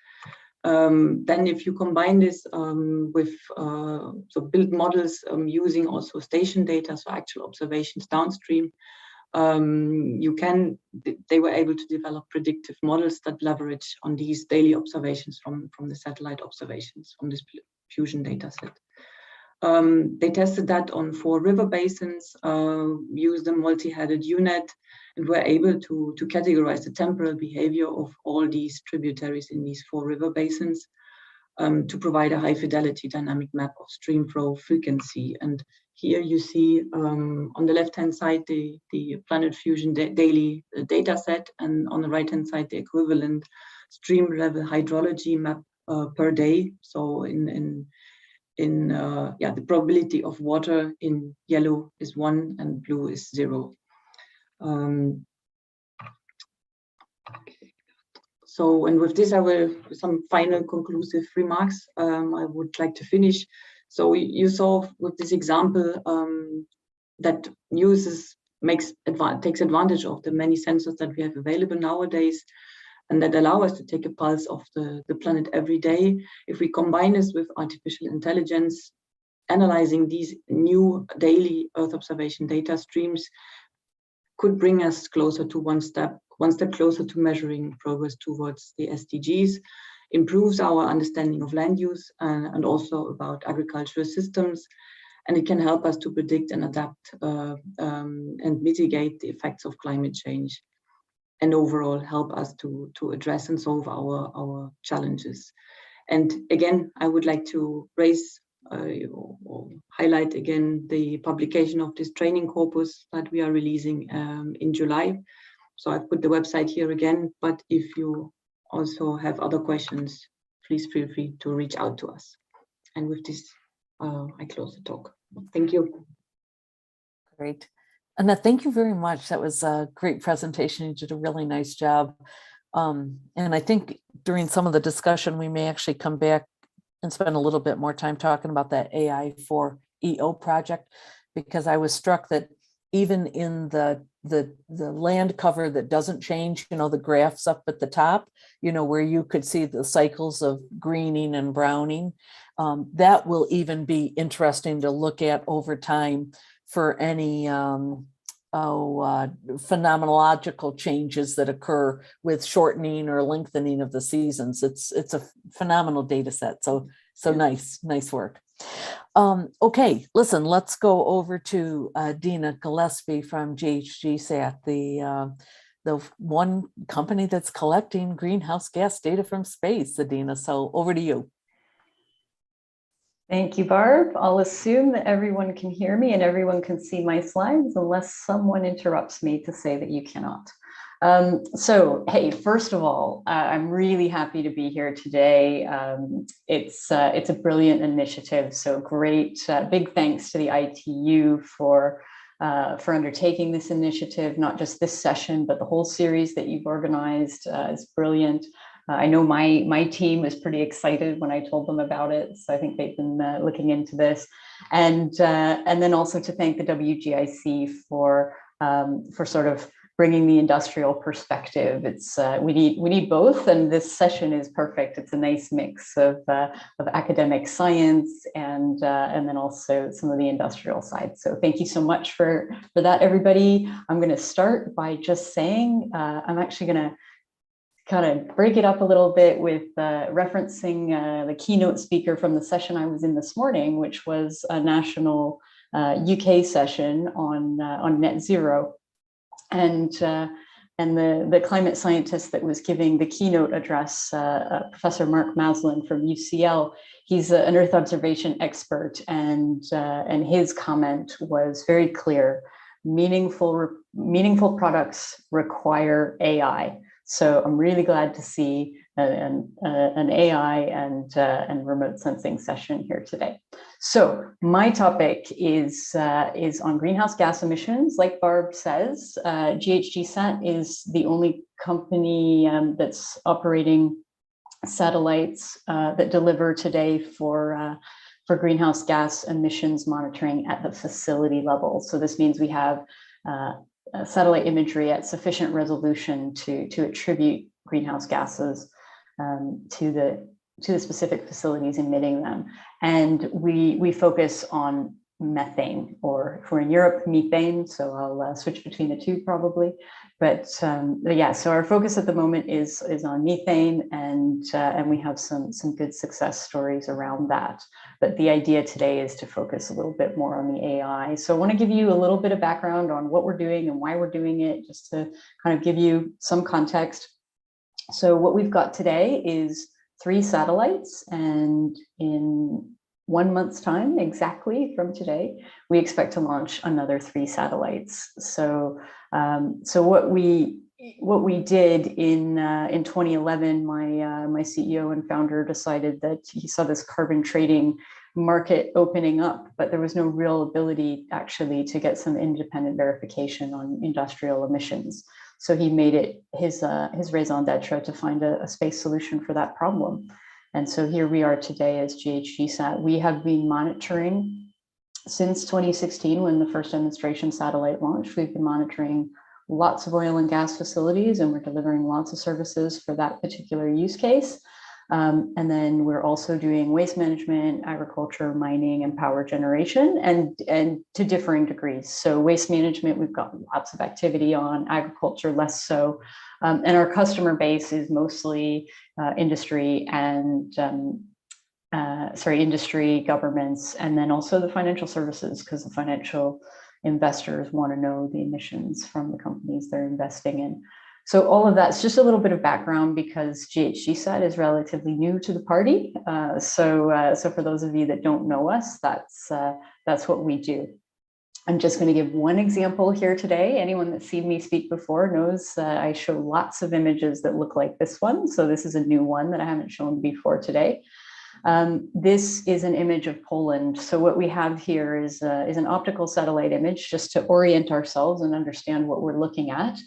Then if you combine this with so build models using also station data, so actual observations downstream, they were able to develop predictive models that leverage on these daily observations from the satellite observations from this fusion data set. They tested that on 4 river basins, used a multi-headed UNet, and were able to categorize the temporal behavior of all these tributaries in these 4 river basins to provide a high fidelity dynamic map of stream flow frequency. And here you see on the left-hand side, the Planet Fusion daily data set, and on the right-hand side, the equivalent stream level hydrology map per day. So the probability of water in yellow is 1 and blue is 0. So, and with this, I will, some final conclusive remarks. I would like to finish. So you saw with this example that takes advantage of the many sensors that we have available nowadays, and that allow us to take a pulse of the planet every day. If we combine this with artificial intelligence, analyzing these new daily Earth observation data streams could bring us closer to one step closer to measuring progress towards the SDGs, improves our understanding of land use and also about agricultural systems. And it can help us to predict and adapt and mitigate the effects of climate change, and overall help us to address and solve our challenges. And again, I would like to raise or highlight again the publication of this training corpus that we are releasing in July. So I've put the website here again, but if you also have other questions, please feel free to reach out to us. And with this, I close the talk. Thank you. Great. Annette, thank you very much. That was a great presentation. You did a really nice job. And I think during some of the discussion, we may actually come back and spend a little bit more time talking about that AI for EO project, because I was struck that even in the land cover that doesn't change, you know, the graphs up at the top, you know, where you could see the cycles of greening and browning, that will even be interesting to look at over time for any phenomenological changes that occur with shortening or lengthening of the seasons. It's a phenomenal data set. So nice work. Okay, listen, let's go over to Dina Gillespie from GHGSat, the one company that's collecting greenhouse gas data from space, Dina. So over to you. Thank you, Barb. I'll assume that everyone can hear me and everyone can see my slides unless someone interrupts me to say that you cannot. So, hey, first of all, I'm really happy to be here today. It's a brilliant initiative. So great, big thanks to the ITU for undertaking this initiative, not just this session, but the whole series that you've organized. It's brilliant. I know my team was pretty excited when I told them about it, so I think they've been looking into this, and then also to thank the WGIC for sort of bringing the industrial perspective. It's we need both, and this session is perfect. It's a nice mix of academic science and then also some of the industrial side. So thank you so much for that, everybody. I'm going to start by just saying I'm actually going to kind of break it up a little bit with referencing the keynote speaker from the session I was in this morning, which was a national UK session on net zero. And the climate scientist that was giving the keynote address, Professor Mark Maslin from UCL, he's an Earth observation expert, and his comment was very clear. Meaningful products require AI. So I'm really glad to see an AI and remote sensing session here today. So my topic is on greenhouse gas emissions. Like Barb says, GHGSat is the only company that's operating satellites that deliver today for greenhouse gas emissions monitoring at the facility level. So this means we have satellite imagery at sufficient resolution to attribute greenhouse gases to the specific facilities emitting them. And we focus on methane, or if we're in Europe, methane. So I'll switch between the two probably. But yeah, so our focus at the moment is on methane, and we have some good success stories around that. But the idea today is to focus a little bit more on the AI. So I want to give you a little bit of background on what we're doing and why we're doing it, just to kind of give you some context. So what we've got today is 3 satellites, and in 1 month's time, exactly from today, we expect to launch another 3 satellites. So, what we did in 2011, my CEO and founder decided that he saw this carbon trading market opening up, but there was no real ability actually to get some independent verification on industrial emissions. So he made it his raison d'etre to find a space solution for that problem. And so here we are today as GHGSat. We have been monitoring since 2016, when the first demonstration satellite launched. We've been monitoring lots of oil and gas facilities, and we're delivering lots of services for that particular use case. And then we're also doing waste management, agriculture, mining, and power generation, and to differing degrees. So waste management, we've got lots of activity on, agriculture less so. And our customer base is mostly industry and industry, governments, and then also the financial services, because the financial investors want to know the emissions from the companies they're investing in. So all of that's just a little bit of background, because GHGSat is relatively new to the party. So for those of you that don't know us, that's what we do. I'm just going to give one example here today. Anyone that's seen me speak before knows I show lots of images that look like this one. So this is a new one that I haven't shown before today. This is an image of Poland. So what we have here is an optical satellite image, just to orient ourselves and understand what we're looking at.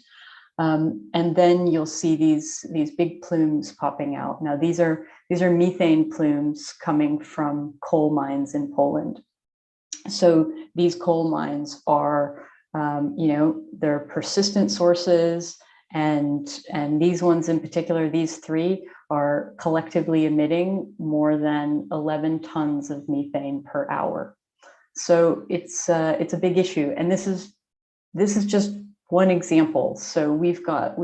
And then you'll see these big plumes popping out. Now these are methane plumes coming from coal mines in Poland. So these coal mines are, they're persistent sources, and these ones in particular, these three, are collectively emitting more than 11 tons of methane per hour. So it's a big issue, and this is just one example. So we've got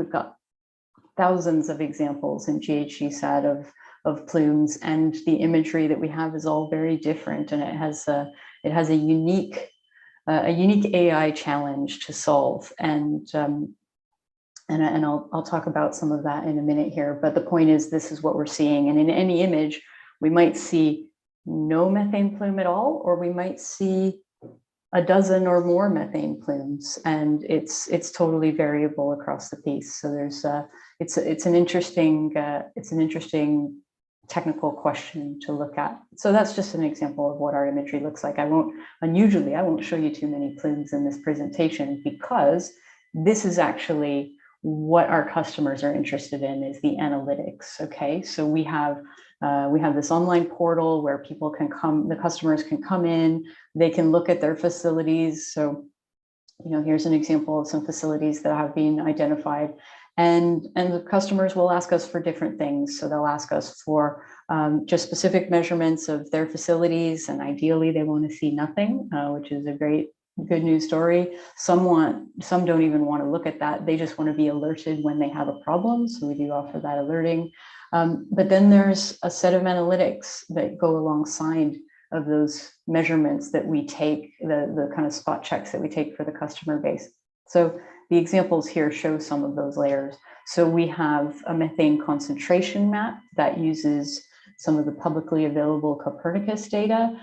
thousands of examples in GHGSat of plumes, and the imagery that we have is all very different, and it has a unique AI challenge to solve, and I'll talk about some of that in a minute here. But the point is, this is what we're seeing, and in any image, we might see no methane plume at all, or we might see a dozen or more methane plumes, and it's totally variable across the piece. So there's it's an interesting technical question to look at. So that's just an example of what our imagery looks like. I won't show you too many plumes in this presentation, because this is actually what our customers are interested in, is the analytics. Okay, so we have this online portal where people can come, the customers can come in, they can look at their facilities. So, here's an example of some facilities that have been identified, and the customers will ask us for different things. So they'll ask us for just specific measurements of their facilities, and ideally they want to see nothing, which is a good news story. Some don't even want to look at that. They just want to be alerted when they have a problem. So we do offer that alerting. But then there's a set of analytics that go alongside of those measurements that we take, the kind of spot checks that we take for the customer base. So the examples here show some of those layers. So we have a methane concentration map that uses some of the publicly available Copernicus data.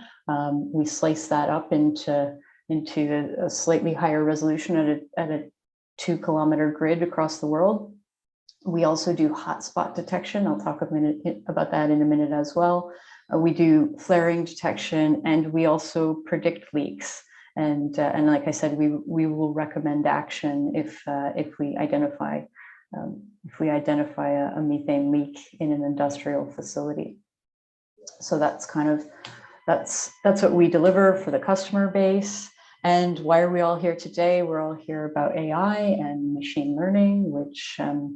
We slice that up into a slightly higher resolution at a 2-kilometer grid across the world. We also do hotspot detection. I'll talk about that in a minute as well. We do flaring detection, and we also predict leaks. And like I said, we will recommend action if we identify a methane leak in an industrial facility. So that's what we deliver for the customer base. And why are we all here today? We're all here about AI and machine learning, which I'm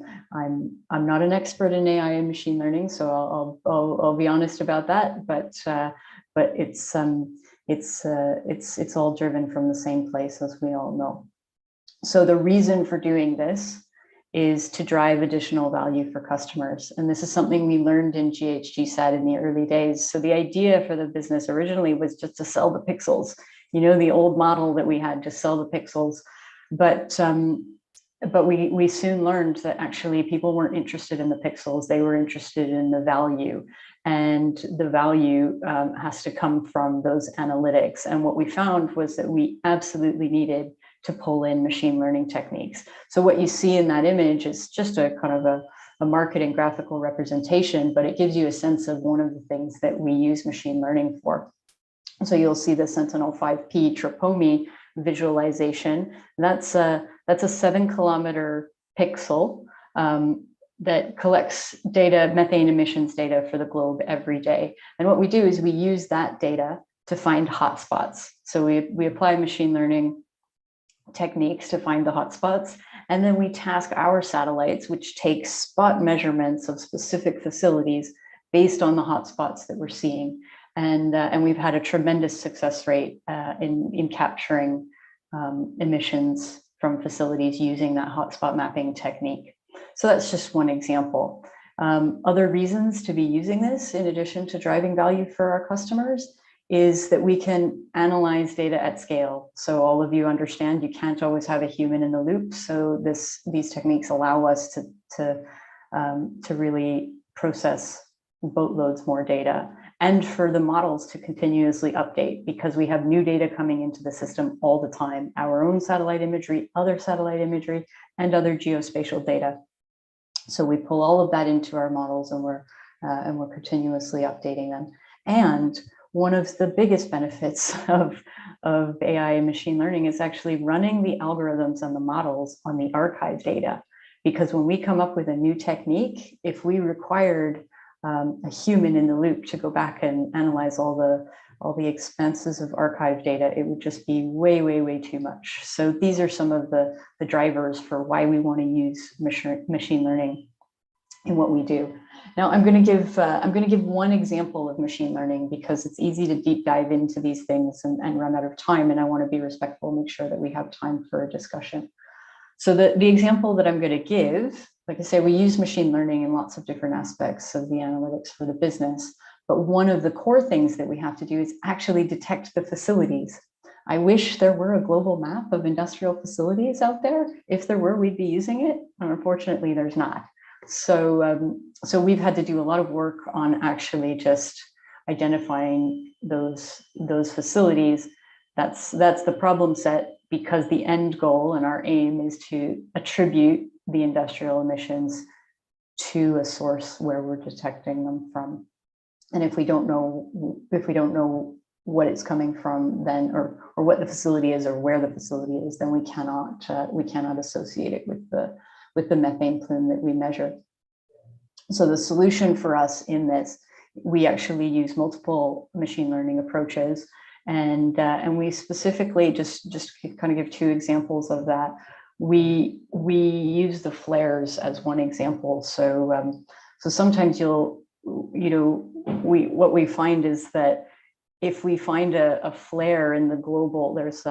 not an expert in AI and machine learning, so I'll be honest about that. But it's all driven from the same place, as we all know. So the reason for doing this is to drive additional value for customers. And this is something we learned in GHGSat in the early days. So the idea for the business originally was just to sell the pixels, the old model that we had, to sell the pixels. But we soon learned that actually people weren't interested in the pixels, they were interested in the value. And the value has to come from those analytics. And what we found was that we absolutely needed to pull in machine learning techniques. So what you see in that image is just a kind of a marketing graphical representation, but it gives you a sense of one of the things that we use machine learning for. So you'll see the Sentinel-5P Tropomi visualization. That's a 7-kilometer pixel that collects data, methane emissions data for the globe every day. And what we do is we use that data to find hotspots. So we apply machine learning techniques to find the hotspots, and then we task our satellites, which take spot measurements of specific facilities based on the hotspots that we're seeing. And we've had a tremendous success rate in capturing emissions from facilities using that hotspot mapping technique. So that's just one example. Other reasons to be using this, in addition to driving value for our customers, is that we can analyze data at scale. So all of you understand you can't always have a human in the loop. So these techniques allow us to really process boatloads more data, and for the models to continuously update, because we have new data coming into the system all the time, our own satellite imagery, other satellite imagery, and other geospatial data. So we pull all of that into our models, and we're continuously updating them. And one of the biggest benefits of AI and machine learning is actually running the algorithms and the models on the archive data. Because when we come up with a new technique, if we required a human in the loop to go back and analyze all the expenses of archive data, it would just be way, way, way too much. So these are some of the drivers for why we want to use machine learning in what we do. Now I'm going to give one example of machine learning, because it's easy to deep dive into these things and run out of time, and I want to be respectful and make sure that we have time for a discussion. So the example that I'm going to give, like I say, we use machine learning in lots of different aspects of the analytics for the business, but one of the core things that we have to do is actually detect the facilities. I wish there were a global map of industrial facilities out there. If there were, we'd be using it, and unfortunately there's not. So we've had to do a lot of work on actually just identifying those facilities. That's the problem set, because the end goal and our aim is to attribute the industrial emissions to a source where we're detecting them from. And if we don't know what it's coming from, then or what the facility is or where the facility is, then we cannot associate it with the methane plume that we measure. So the solution for us in this, we actually use multiple machine learning approaches, and we specifically just kind of give two examples of that. We use the flares as one example. So sometimes what we find is that if we find a flare in the global, there's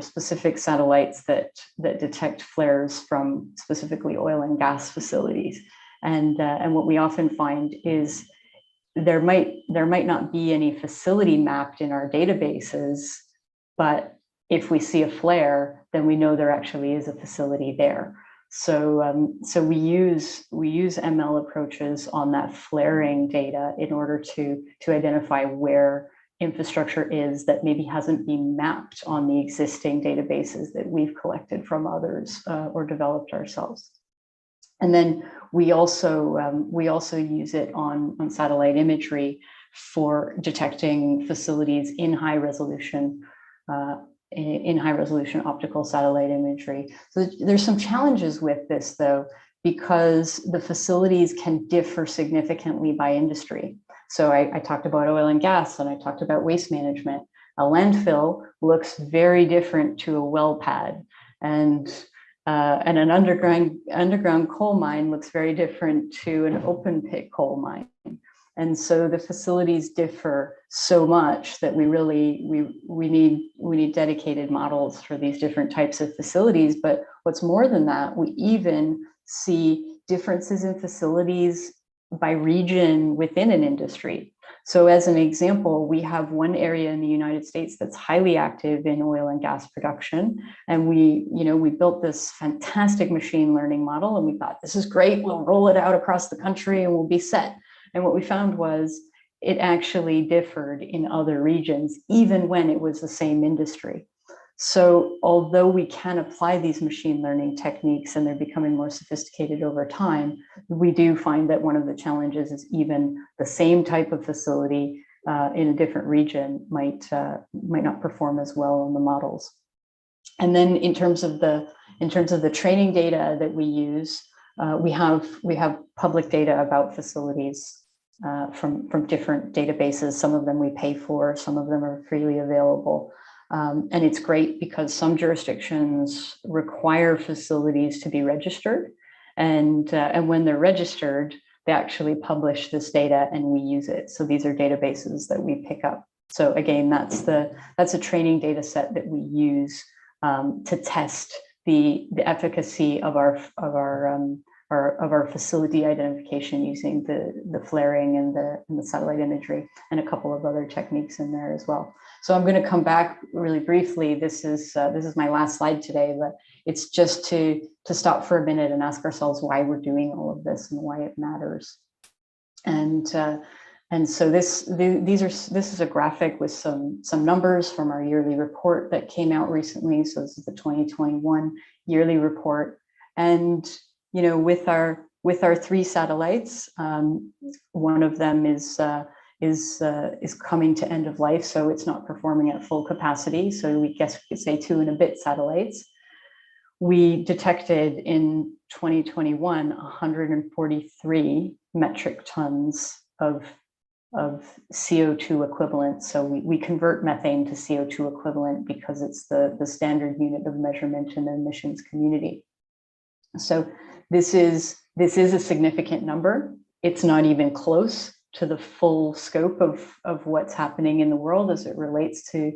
specific satellites that detect flares from specifically oil and gas facilities, and what we often find is there might not be any facility mapped in our databases, but if we see a flare, then we know there actually is a facility there. So we use ML approaches on that flaring data in order to identify where infrastructure is that maybe hasn't been mapped on the existing databases that we've collected from others or developed ourselves. And then we also use it on satellite imagery for detecting facilities in high resolution optical satellite imagery. So there's some challenges with this, though, because the facilities can differ significantly by industry. So I talked about oil and gas, and I talked about waste management. A landfill looks very different to a well pad, and an underground coal mine looks very different to an open pit coal mine. And so the facilities differ so much that we need dedicated models for these different types of facilities. But what's more than that, we even see differences in facilities by region within an industry. So as an example, we have one area in the United States that's highly active in oil and gas production. And we built this fantastic machine learning model, and we thought, this is great, we'll roll it out across the country and we'll be set. And what we found was it actually differed in other regions, even when it was the same industry. So although we can apply these machine learning techniques and they're becoming more sophisticated over time, we do find that one of the challenges is even the same type of facility in a different region might not perform as well on the models. And then in terms of the training data that we use, We have public data about facilities from different databases. Some of them we pay for, some of them are freely available. And it's great because some jurisdictions require facilities to be registered. And when they're registered, they actually publish this data and we use it. So these are databases that we pick up. So again, that's a training data set that we use to test the efficacy of our facility identification using the flaring and the satellite imagery and a couple of other techniques in there as well. So I'm going to come back really briefly. This is my last slide today, but it's just to stop for a minute and ask ourselves why we're doing all of this and why it matters. And so this is a graphic with some numbers from our yearly report that came out recently. So this is the 2021 yearly report, and you know, with our 3 satellites, one of them is coming to end of life, so it's not performing at full capacity. So we guess we could say 2 and a bit satellites. We detected in 2021 143 metric tons of CO2 equivalent. So we convert methane to CO2 equivalent because it's the standard unit of measurement in the emissions community. So this is a significant number. It's not even close to the full scope of what's happening in the world as it relates to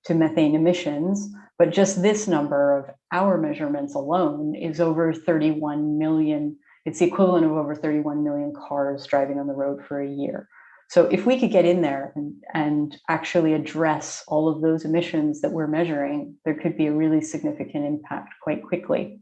methane emissions, but just this number of our measurements alone is over 31 million. It's the equivalent of over 31 million cars driving on the road for a year. So if we could get in there and actually address all of those emissions that we're measuring, there could be a really significant impact quite quickly.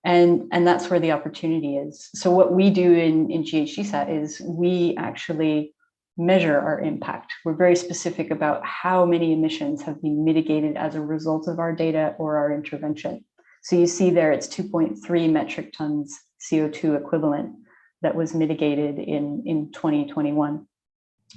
And that's where the opportunity is. So what we do in GHGSat is we actually measure our impact. We're very specific about how many emissions have been mitigated as a result of our data or our intervention. So you see there, it's 2.3 metric tons CO2 equivalent that was mitigated in 2021.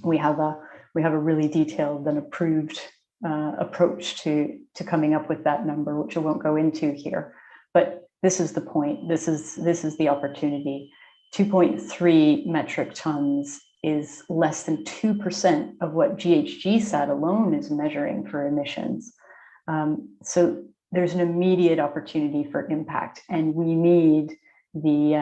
We have a really detailed and approved approach to coming up with that number, which I won't go into here. But this is the point. This is the opportunity. 2.3 metric tons is less than 2% of what GHGSat alone is measuring for emissions. So there's an immediate opportunity for impact, and we need the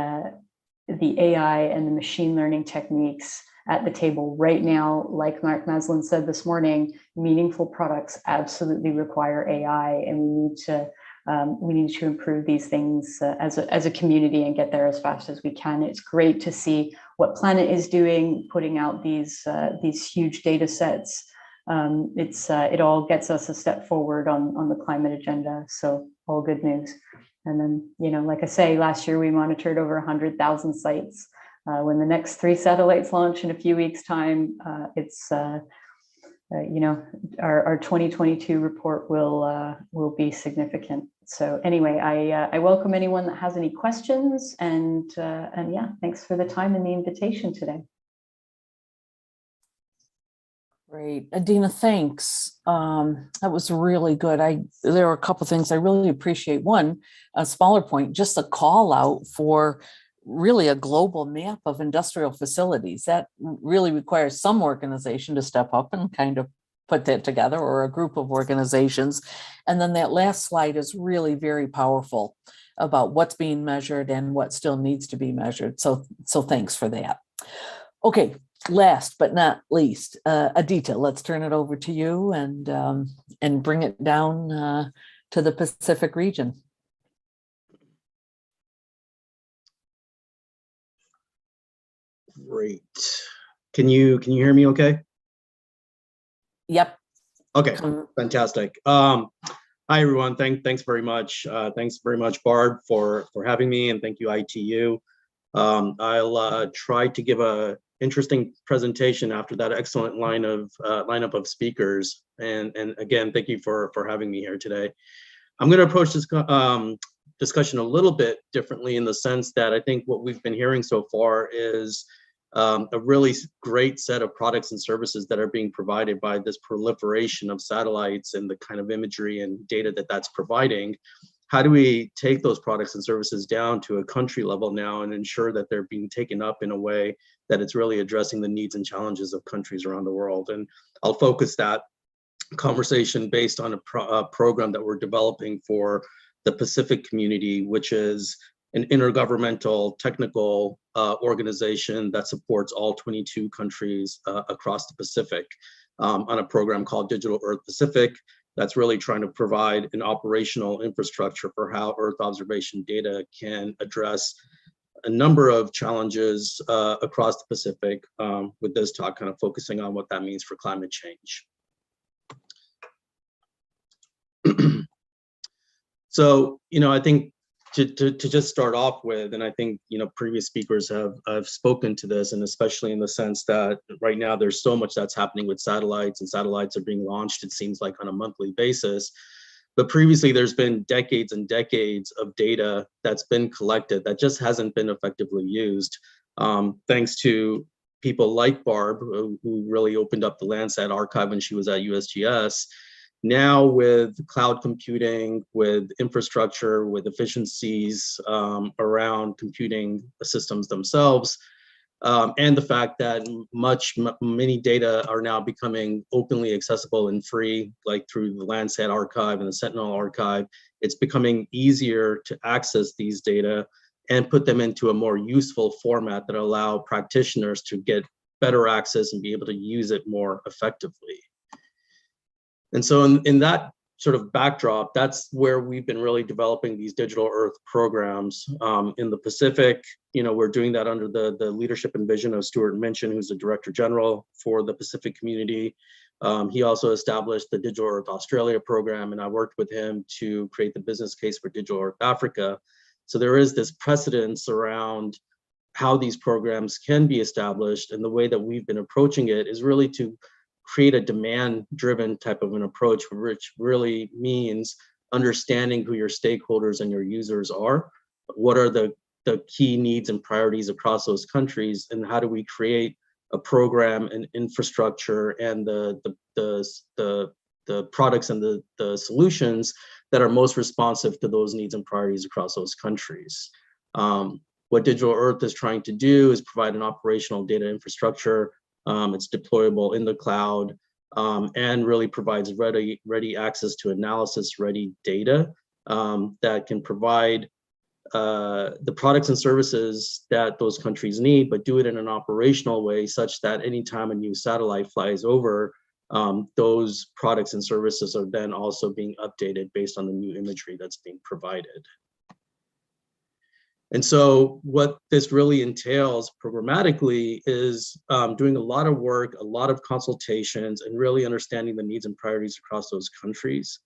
AI and the machine learning techniques at the table right now. Like Mark Maslin said this morning, meaningful products absolutely require AI, and we need to improve these things as a community and get there as fast as we can. It's great to see what Planet is doing, putting out these huge data sets. It all gets us a step forward on the climate agenda. So all good news. And then, you know, like I say, last year we monitored over 100,000 sites. When the next 3 satellites launch in a few weeks' time, you know, our 2022 report will be significant. So anyway, I welcome anyone that has any questions, and yeah, thanks for the time and the invitation today. Great, Adina, thanks. That was really good. There were a couple of things I really appreciate. One, a smaller point, just a call out for really a global map of industrial facilities. That really requires some organization to step up and kind of put that together, or a group of organizations. And then that last slide is really very powerful about what's being measured and what still needs to be measured. So thanks for that. Okay, last but not least, Adita, let's turn it over to you and bring it down to the Pacific region. Great. Can you hear me okay? Yep. Okay, fantastic. Hi everyone. Thanks very much. Thanks very much, Barb, for having me, and thank you, ITU. I'll try to give a interesting presentation after that excellent lineup of speakers. And again, thank you for having me here today. I'm going to approach this discussion a little bit differently, in the sense that I think what we've been hearing so far is a really great set of products and services that are being provided by this proliferation of satellites and the kind of imagery and data that that's providing. how do we take those products and services down to a country level now and ensure that they're being taken up in a way that it's really addressing the needs and challenges of countries around the world? And I'll focus that conversation based on a program that we're developing for the Pacific community, which is an intergovernmental technical organization that supports all 22 countries across the Pacific on a program called Digital Earth Pacific. That's really trying to provide an operational infrastructure for how Earth observation data can address a number of challenges across the Pacific, with this talk kind of focusing on what that means for climate change. So, I think to just start off with, and I think, previous speakers have spoken to this, and especially in the sense that right now there's so much that's happening with satellites, and satellites are being launched, it seems like, on a monthly basis. But previously there's been decades and decades of data that's been collected that just hasn't been effectively used. Thanks to people like Barb, who really opened up the Landsat archive when she was at USGS. Now with cloud computing, with infrastructure, with efficiencies around computing systems themselves, and the fact that many data are now becoming openly accessible and free, like through the Landsat archive and the Sentinel archive, it's becoming easier to access these data and put them into a more useful format that allow practitioners to get better access and be able to use it more effectively. And so in that sort of backdrop, that's where we've been really developing these digital Earth programs in the Pacific. We're doing that under the leadership and vision of Stuart Minchin, who's the Director General for the Pacific community. He also established the Digital Earth Australia program, and I worked with him to create the business case for Digital Earth Africa. So there is this precedence around how these programs can be established, and the way that we've been approaching it is really to create a demand-driven type of an approach, which really means understanding who your stakeholders and your users are, what are the key needs and priorities across those countries, and how do we create a program and infrastructure and the products and the solutions that are most responsive to those needs and priorities across those countries. What Digital Earth is trying to do is provide an operational data infrastructure. It's deployable in the cloud, and really provides ready access to analysis-ready data that can provide the products and services that those countries need, but do it in an operational way such that anytime a new satellite flies over, those products and services are then also being updated based on the new imagery that's being provided. And so what this really entails programmatically is doing a lot of work, a lot of consultations, and really understanding the needs and priorities across those countries.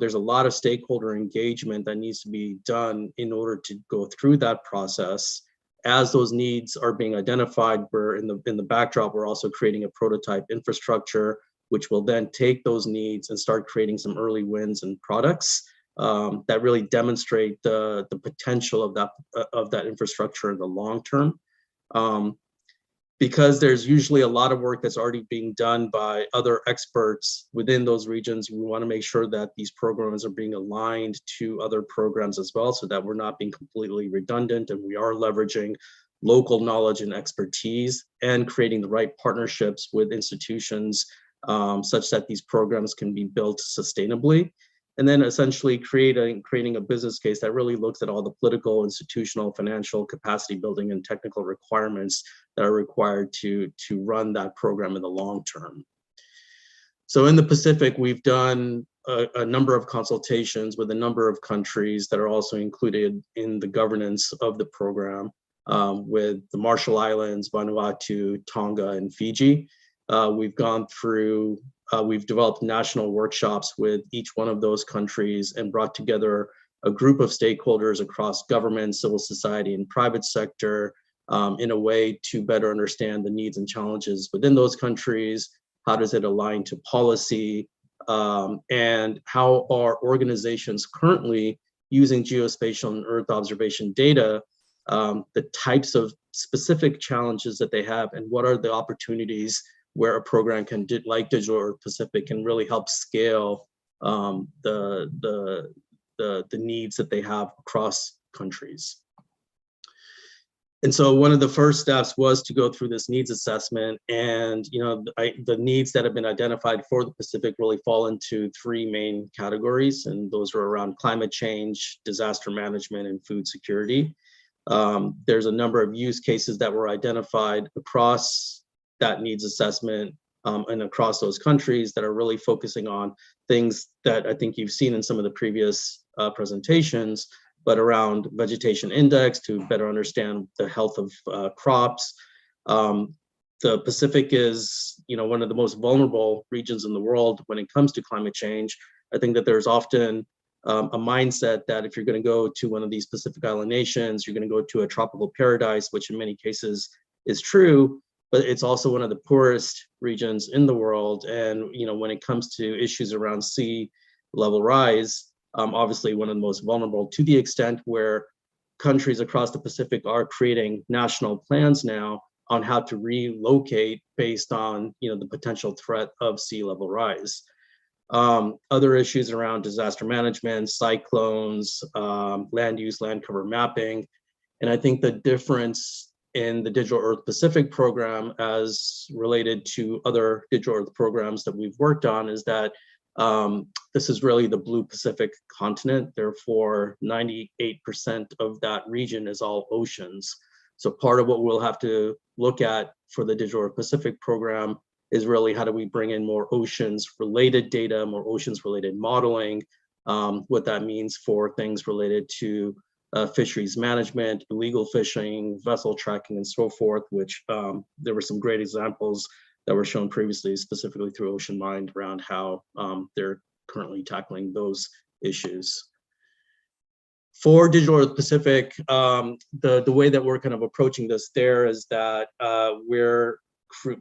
There's a lot of stakeholder engagement that needs to be done in order to go through that process. As those needs are being identified, we're in the backdrop, we're also creating a prototype infrastructure, which will then take those needs and start creating some early wins and products that really demonstrate the potential of that infrastructure in the long term. Because there's usually a lot of work that's already being done by other experts within those regions, we want to make sure that these programs are being aligned to other programs as well, so that we're not being completely redundant, and we are leveraging local knowledge and expertise and creating the right partnerships with institutions such that these programs can be built sustainably. And then essentially creating a business case that really looks at all the political, institutional, financial, capacity building, and technical requirements that are required to run that program in the long term. So in the Pacific, we've done a number of consultations with a number of countries that are also included in the governance of the program, with the Marshall Islands, Vanuatu, Tonga, and Fiji. We've developed national workshops with each one of those countries and brought together a group of stakeholders across government, civil society, and private sector in a way to better understand the needs and challenges within those countries. How does it align to policy? And how are organizations currently using geospatial and Earth observation data, the types of specific challenges that they have, and what are the opportunities where a program like Digital Earth Pacific can really help scale the needs that they have across countries. And so one of the first steps was to go through this needs assessment, and the needs that have been identified for the Pacific really fall into three main categories, and those are around climate change, disaster management, and food security. There's a number of use cases that were identified across that needs assessment and across those countries that are really focusing on things that I think you've seen in some of the previous presentations, but around vegetation index to better understand the health of crops. The Pacific is, one of the most vulnerable regions in the world when it comes to climate change. I think that there's often a mindset that if you're going to go to one of these Pacific Island nations, you're going to go to a tropical paradise, which in many cases is true, but it's also one of the poorest regions in the world. And when it comes to issues around sea level rise, obviously one of the most vulnerable, to the extent where countries across the Pacific are creating national plans now on how to relocate based on the potential threat of sea level rise. Other issues around disaster management, cyclones, land use, land cover mapping. And I think the difference in the Digital Earth Pacific program as related to other Digital Earth programs that we've worked on is that this is really the blue Pacific continent. Therefore, 98% of that region is all oceans. So part of what we'll have to look at for the Digital Earth Pacific program is really how do we bring in more oceans related data, more oceans related modeling, what that means for things related to fisheries management, illegal fishing, vessel tracking, and so forth, which there were some great examples that were shown previously, specifically through Oceanmine, around how they're currently tackling those issues. For Digital Earth Pacific, the way that we're kind of approaching this there is that we're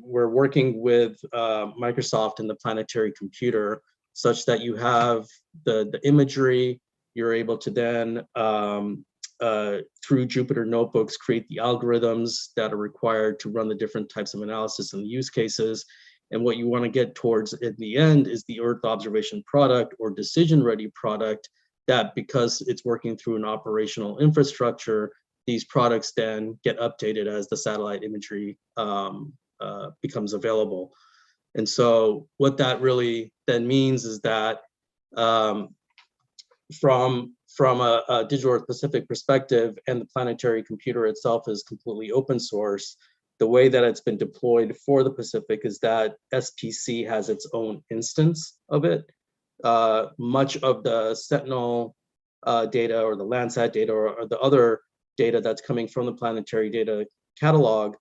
working with Microsoft and the planetary computer such that you have the imagery. You're able to then, through Jupyter Notebooks, create the algorithms that are required to run the different types of analysis and use cases. And what you want to get towards in the end is the Earth observation product or decision-ready product that, because it's working through an operational infrastructure, these products then get updated as the satellite imagery becomes available. And so what that really then means is that from a Digital Earth Pacific perspective, and the planetary computer itself is completely open source, the way that it's been deployed for the Pacific is that SPC has its own instance of it. Much of the Sentinel data or the Landsat data or the other data that's coming from the planetary data catalog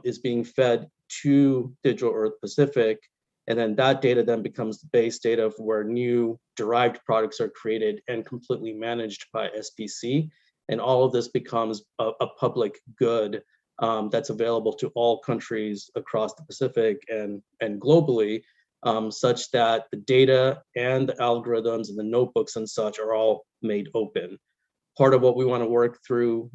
is being fed to Digital Earth Pacific. And then that data then becomes the base data where new derived products are created and completely managed by SPC. And all of this becomes a public good that's available to all countries across the Pacific and globally, such that the data and the algorithms and the notebooks and such are all made open. Part of what we want to work through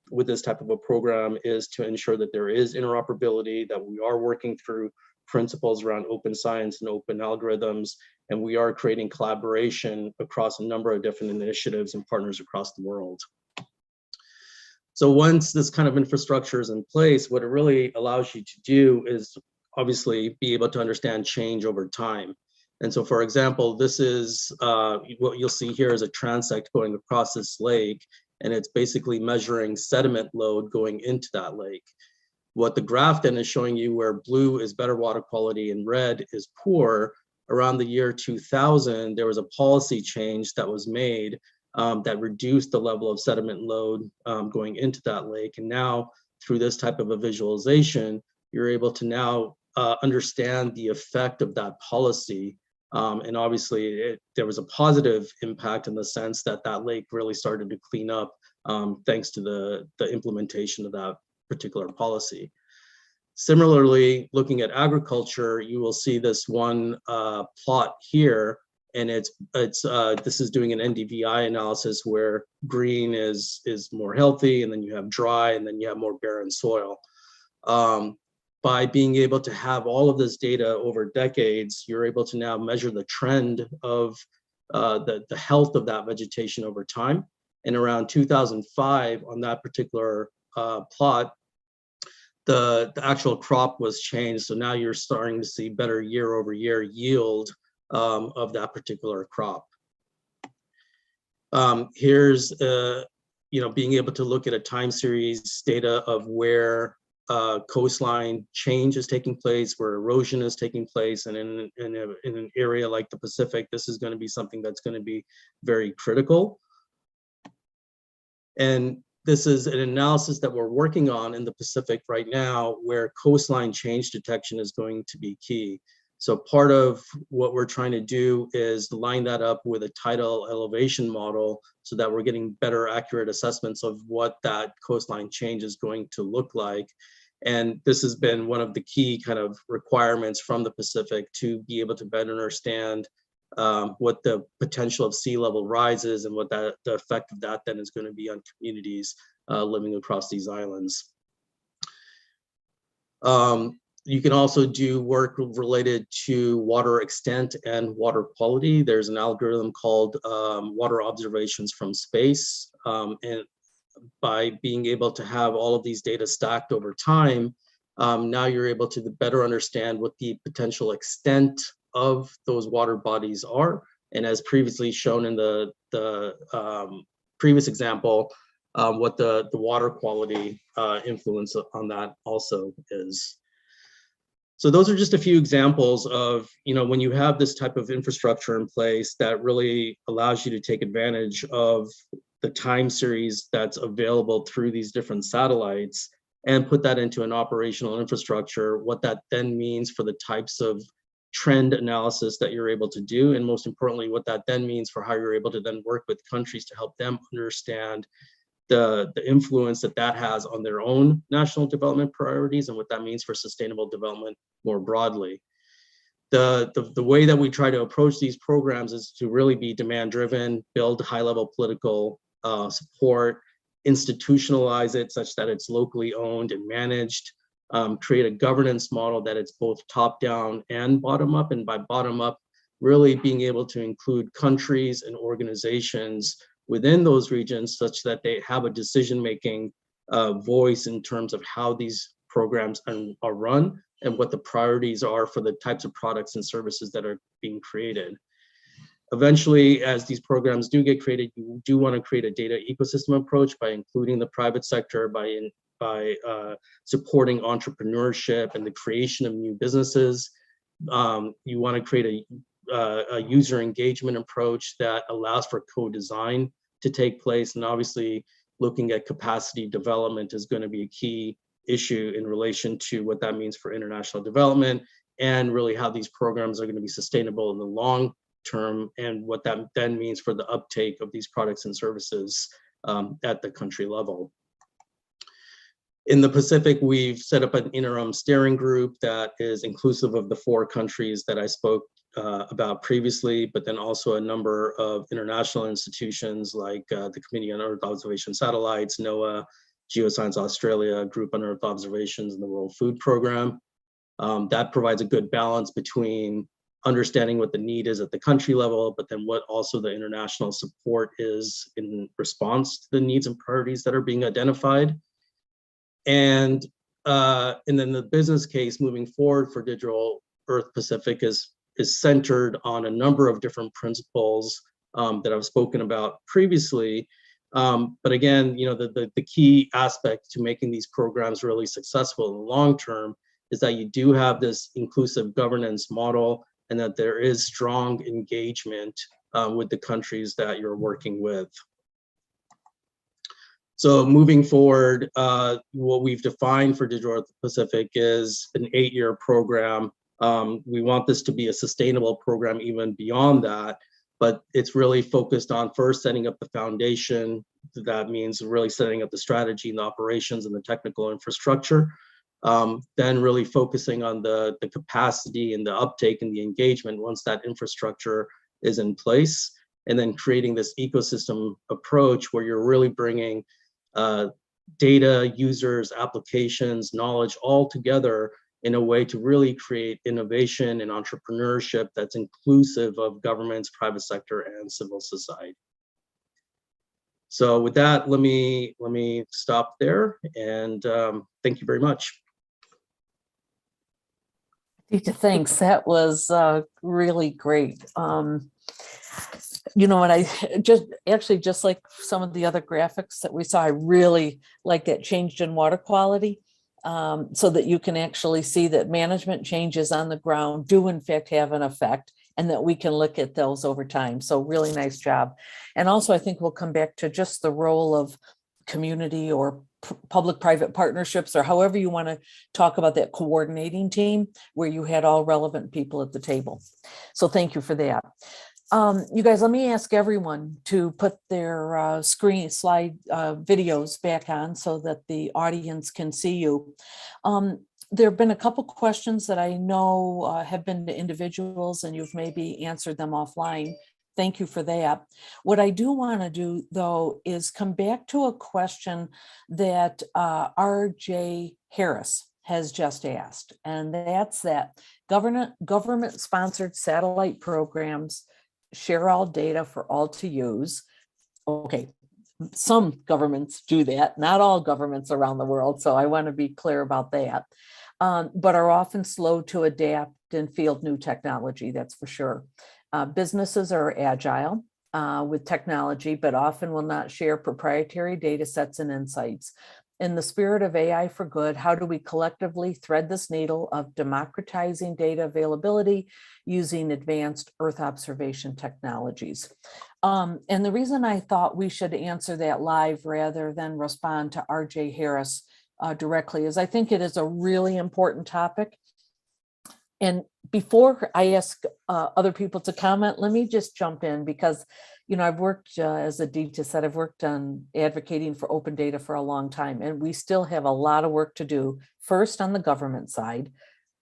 with this type of a program is to ensure that there is interoperability, that we are working through principles around open science and open algorithms, and we are creating collaboration across a number of different initiatives and partners across the world. So once this kind of infrastructure is in place, what it really allows you to do is obviously be able to understand change over time. And so, for example, this is what you'll see here is a transect going across this lake, and it's basically measuring sediment load going into that lake. What the graph then is showing you, where blue is better water quality and red is poor, around the year 2000, there was a policy change that was made that reduced the level of sediment load going into that lake. And now, through this type of a visualization, you're able to now understand the effect of that policy. And obviously, there was a positive impact in the sense that that lake really started to clean up thanks to the implementation of that particular policy. Similarly, looking at agriculture, you will see this one plot here, and this is doing an NDVI analysis where green is more healthy, and then you have dry, and then you have more barren soil. By being able to have all of this data over decades, you're able to now measure the trend of the health of that vegetation over time. And around 2005, on that particular plot, the actual crop was changed. So now you're starting to see better year-over-year yield of that particular crop. Here's being able to look at a time series data of where coastline change is taking place, where erosion is taking place, and in an area like the Pacific, this is going to be something that's going to be very critical. And this is an analysis that we're working on in the Pacific right now, where coastline change detection is going to be key. So part of what we're trying to do is line that up with a tidal elevation model so that we're getting better, accurate assessments of what that coastline change is going to look like. And this has been one of the key kind of requirements from the Pacific to be able to better understand what the potential of sea level rise is and what the effect of that then is going to be on communities living across these islands. You can also do work related to water extent and water quality. There's an algorithm called water observations from space. And by being able to have all of these data stacked over time, now you're able to better understand what the potential extent of those water bodies are. And as previously shown in the previous example, what the water quality influence on that also is. So those are just a few examples of, when you have this type of infrastructure in place that really allows you to take advantage of the time series that's available through these different satellites and put that into an operational infrastructure, what that then means for the types of trend analysis that you're able to do, and most importantly, what that then means for how you're able to then work with countries to help them understand the influence that has on their own national development priorities and what that means for sustainable development more broadly. The way that we try to approach these programs is to really be demand driven, build high-level political support, institutionalize it such that it's locally owned and managed, create a governance model that it's both top down and bottom up, and by bottom up, really being able to include countries and organizations within those regions such that they have a decision-making voice in terms of how these programs are run and what the priorities are for the types of products and services that are being created. Eventually, as these programs do get created, you do want to create a data ecosystem approach by including the private sector, by supporting entrepreneurship and the creation of new businesses. You want to create a user engagement approach that allows for co-design to take place, and obviously looking at capacity development is going to be a key issue in relation to what that means for international development and really how these programs are going to be sustainable in the long term and what that then means for the uptake of these products and services at the country level. In the Pacific, we've set up an interim steering group that is inclusive of the 4 countries that I spoke about previously, but then also a number of international institutions like the Committee on Earth Observation Satellites, NOAA, Geoscience Australia, Group on Earth Observations, and the World Food Program. That provides a good balance between understanding what the need is at the country level, but then what also the international support is in response to the needs and priorities that are being identified. And then the business case moving forward for Digital Earth Pacific is centered on a number of different principles that I've spoken about previously. But again, the key aspect to making these programs really successful in the long term is that you do have this inclusive governance model and that there is strong engagement with the countries that you're working with. So moving forward, what we've defined for Digital Earth Pacific is an 8-year program. We want this to be a sustainable program even beyond that, but it's really focused on first setting up the foundation. That means really setting up the strategy and the operations and the technical infrastructure. Then really focusing on the capacity and the uptake and the engagement once that infrastructure is in place, and then creating this ecosystem approach where you're really bringing data, users, applications, knowledge all together in a way to really create innovation and entrepreneurship that's inclusive of governments, private sector, and civil society. So with that, let me stop there, and thank you very much. Thanks. That was really great. You know, and I just like some of the other graphics that we saw, I really like that changed in water quality, so that you can actually see that management changes on the ground do in fact have an effect, and that we can look at those over time. So really nice job. And also, I think we'll come back to just the role of community or public-private partnerships, or however you want to talk about that coordinating team where you had all relevant people at the table. So thank you for that. You guys, let me ask everyone to put their slide videos back on so that the audience can see you. There have been a couple questions that I know have been to individuals, and you've maybe answered them offline. Thank you for that. What I do want to do, though, is come back to a question that R.J. Harris has just asked, and that's that government-sponsored satellite programs share all data for all to use. Okay, some governments do that, not all governments around the world, so I want to be clear about that, but are often slow to adapt and field new technology, that's for sure. Businesses are agile with technology, but often will not share proprietary data sets and insights. In the spirit of AI for good, how do we collectively thread this needle of democratizing data availability using advanced Earth observation technologies? And the reason I thought we should answer that live rather than respond to R.J. Harris directly is I think it is a really important topic. And before I ask other people to comment, let me just jump in because, you know, I've worked, as Aditya said, I've worked on advocating for open data for a long time, and we still have a lot of work to do. First, on the government side,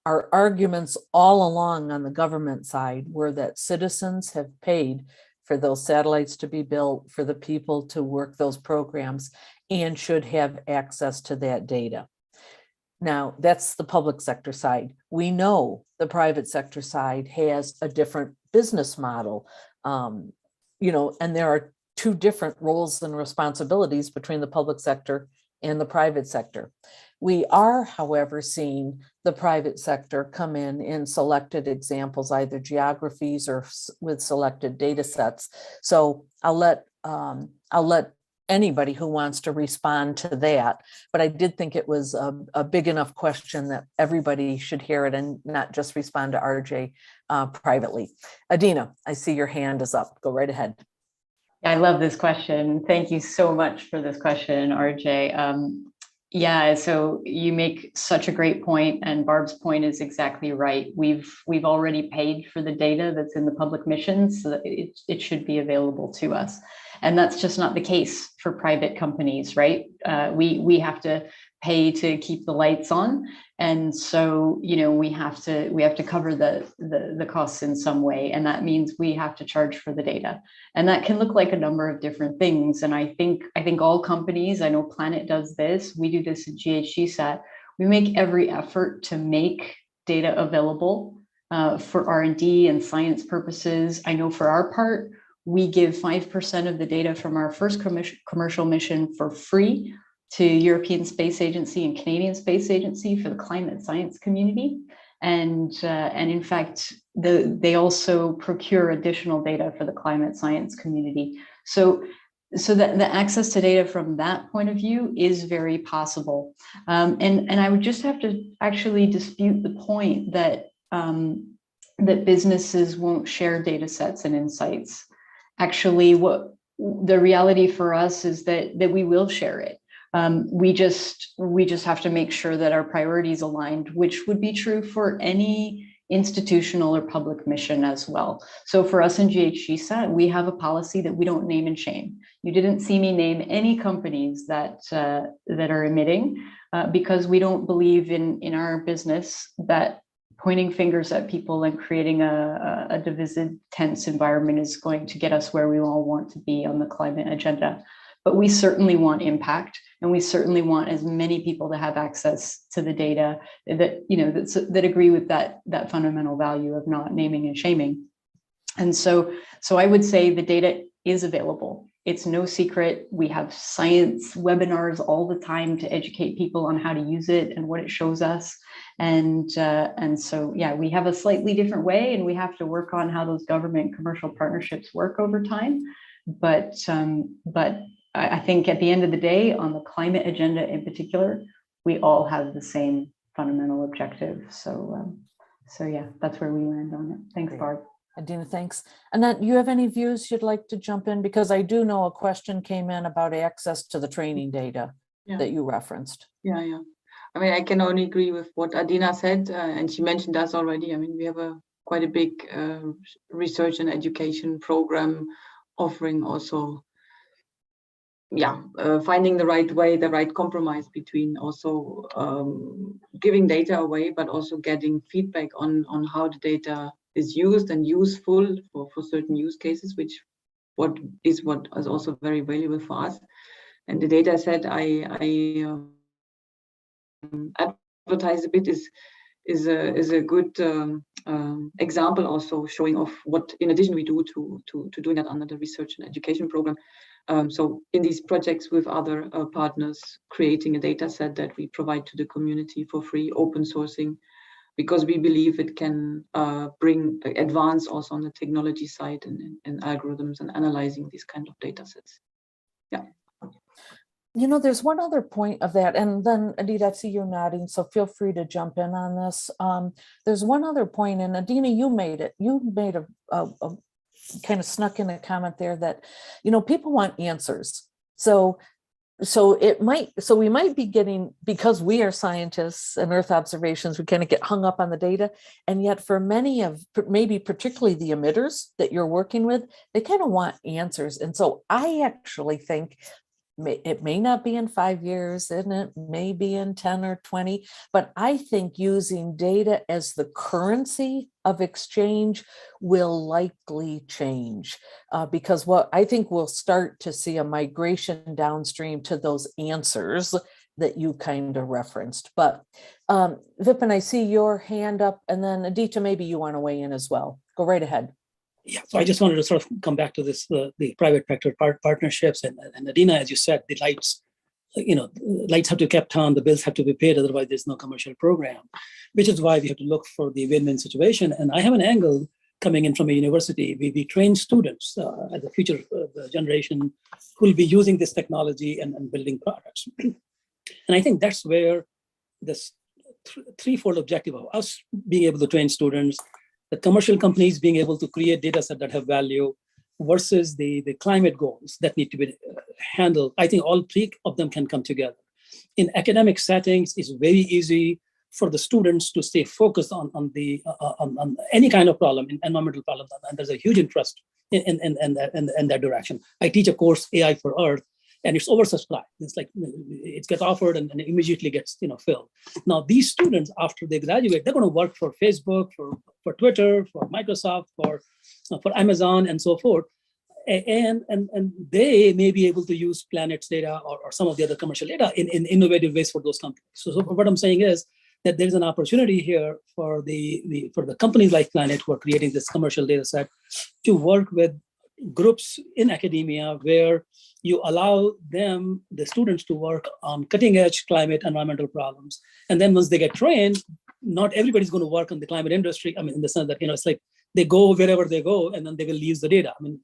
our arguments all along on the government side were that citizens have paid for those satellites to be built, for the people to work those programs, and should have access to that data. Now, that's the public sector side. We know the private sector side has a different business model, you know, and there are two different roles and responsibilities between the public sector and the private sector. We are, however, seeing the private sector come in selected examples, either geographies or with selected data sets. So I'll let anybody who wants to respond to that, but I did think it was a big enough question that everybody should hear it and not just respond to RJ privately. Adina, I see your hand is up. Go right ahead. I love this question. Thank you so much for this question, RJ. Yeah, so you make such a great point, and Barb's point is exactly right. We've already paid for the data that's in the public missions, so that it should be available to us. And that's just not the case for private companies, right? We have to pay to keep the lights on, and so we have to cover the costs in some way, and that means we have to charge for the data, and that can look like a number of different things. And I think all companies, I know Planet does this, we do this at GHGSat, we make every effort to make data available for R&D and science purposes. I know for our part, we give 5% of the data from our first commercial mission for free to European Space Agency and Canadian Space Agency for the climate science community. And in fact, they also procure additional data for the climate science community. So that the access to data from that point of view is very possible. And I would just have to actually dispute the point that that businesses won't share data sets and insights. Actually, what the reality for us is that we will share it. We just have to make sure that our priorities aligned, which would be true for any institutional or public mission as well. So for us in GHGSat, we have a policy that we don't name and shame. You didn't see me name any companies that are emitting because we don't believe in our business that pointing fingers at people and creating a divisive, tense environment is going to get us where we all want to be on the climate agenda. but we certainly want impact, and we certainly want as many people to have access to the data that, you know, that agree with that fundamental value of not naming and shaming. And so I would say the data is available. It's no secret. We have science webinars all the time to educate people on how to use it and what it shows us. And so, yeah, we have a slightly different way, and we have to work on how those government commercial partnerships work over time. But I think at the end of the day, on the climate agenda in particular, we all have the same fundamental objective. So yeah, that's where we land on it. Thanks, Barb. Adina, thanks. Annette, you have any views you'd like to jump in? Because I do know a question came in about access to the training data that you referenced. Yeah. I mean, I can only agree with what Adina said, and she mentioned us already. I mean, we have quite a big research and education program offering also, finding the right way, the right compromise between also giving data away, but also getting feedback on how the data is used and useful for certain use cases, which is also very valuable for us. And the data set I advertise a bit is a good example, also showing off what in addition we do to doing that under the research and education program. So in these projects with other partners, creating a data set that we provide to the community for free, open sourcing, because we believe it can bring advance also on the technology side and algorithms and analyzing these kind of data sets. Yeah. You know, there's one other point of that, and then Adina, I see you nodding, so feel free to jump in on this. There's one other point, and Adina, you made a kind of snuck in a comment there that, you know, people want answers. So we might be getting, because we are scientists and Earth observations, we kind of get hung up on the data. And yet for many of, maybe particularly the emitters that you're working with, they kind of want answers. And so I actually think it may not be in 5 years, and it may be in 10 or 20, but I think using data as the currency of exchange will likely change, because what I think we'll start to see a migration downstream to those answers that you kind of referenced. But Vipin, I see your hand up, and then Aditya, maybe you want to weigh in as well. Go right ahead. Yeah, so I just wanted to sort of come back to this, the private sector partnerships, and Adina, as you said, the lights, lights have to be kept on, the bills have to be paid, otherwise there's no commercial program, which is why we have to look for the win-win situation. And I have an angle coming in from a university. We train students as the future generation who will be using this technology and building products. And I think that's where this threefold objective of us being able to train students, the commercial companies being able to create data sets that have value, versus the climate goals that need to be handled. I think all three of them can come together. In academic settings, it's very easy for the students to stay focused on any kind of problem, environmental problem, and there's a huge interest in that direction. I teach a course, AI for Earth, and it's oversubscribed. It's like it gets offered and immediately gets filled. Now these students, after they graduate, they're going to work for Facebook, for Twitter, for Microsoft, for Amazon, and so forth. And they may be able to use Planet's data or some of the other commercial data in innovative ways for those companies. So what I'm saying is that there's an opportunity here for the companies like Planet who are creating this commercial data set to work with groups in academia where you allow them, the students, to work on cutting edge climate environmental problems. And then once they get trained, not everybody's going to work on the climate industry. I mean, in the sense that, it's like they go wherever they go and then they will use the data. I mean,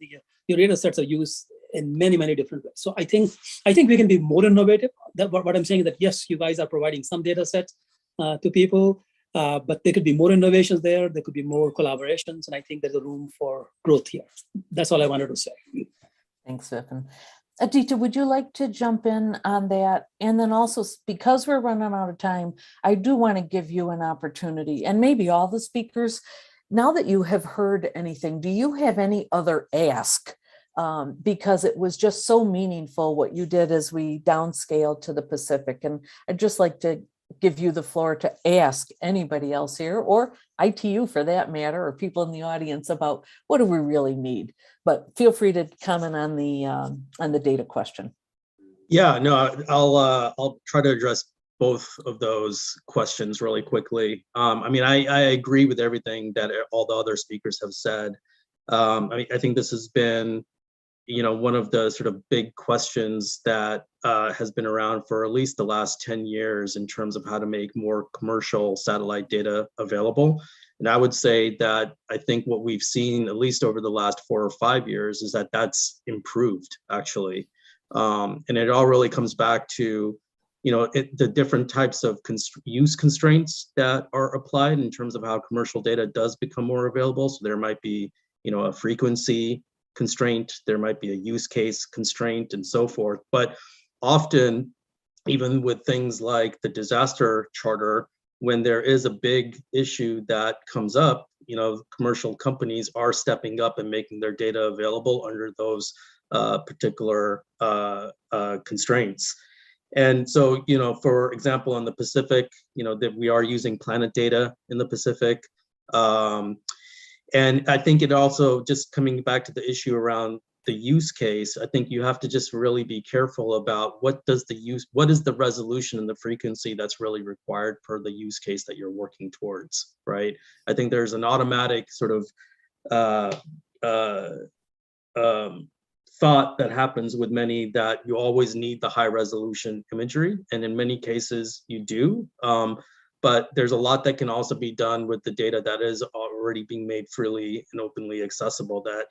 your data sets are used in many, many different ways. So I think we can be more innovative. What I'm saying is that, yes, you guys are providing some data sets to people, but there could be more innovations there. There could be more collaborations. And I think there's a room for growth here. That's all I wanted to say. Thanks, Vipin. Aditya, would you like to jump in on that? And then also, because we're running out of time, I do want to give you an opportunity, and maybe all the speakers, now that you have heard anything, do you have any other ask? Because it was just so meaningful what you did as we downscaled to the Pacific. And I'd just like to give you the floor to ask anybody else here, or ITU for that matter, or people in the audience, about what do we really need. But feel free to comment on the data question. Yeah, no, I'll try to address both of those questions really quickly. I mean, I agree with everything that all the other speakers have said. I mean, I think this has been, one of the sort of big questions that has been around for at least the last 10 years in terms of how to make more commercial satellite data available. And I would say that I think what we've seen, at least over the last 4 or 5 years, is that that's improved, actually. And it all really comes back to, the different types of use constraints that are applied in terms of how commercial data does become more available. So there might be, a frequency constraint, there might be a use case constraint, and so forth. But often, even with things like the disaster charter, when there is a big issue that comes up, commercial companies are stepping up and making their data available under those particular constraints. And so, for example, in the Pacific, that we are using planet data in the Pacific. And I think it also, just coming back to the issue around the use case, I think you have to just really be careful about what is the resolution and the frequency that's really required per the use case that you're working towards, right? I think there's an automatic sort of thought that happens with many that you always need the high resolution imagery, and in many cases you do. But there's a lot that can also be done with the data that is already being made freely and openly accessible that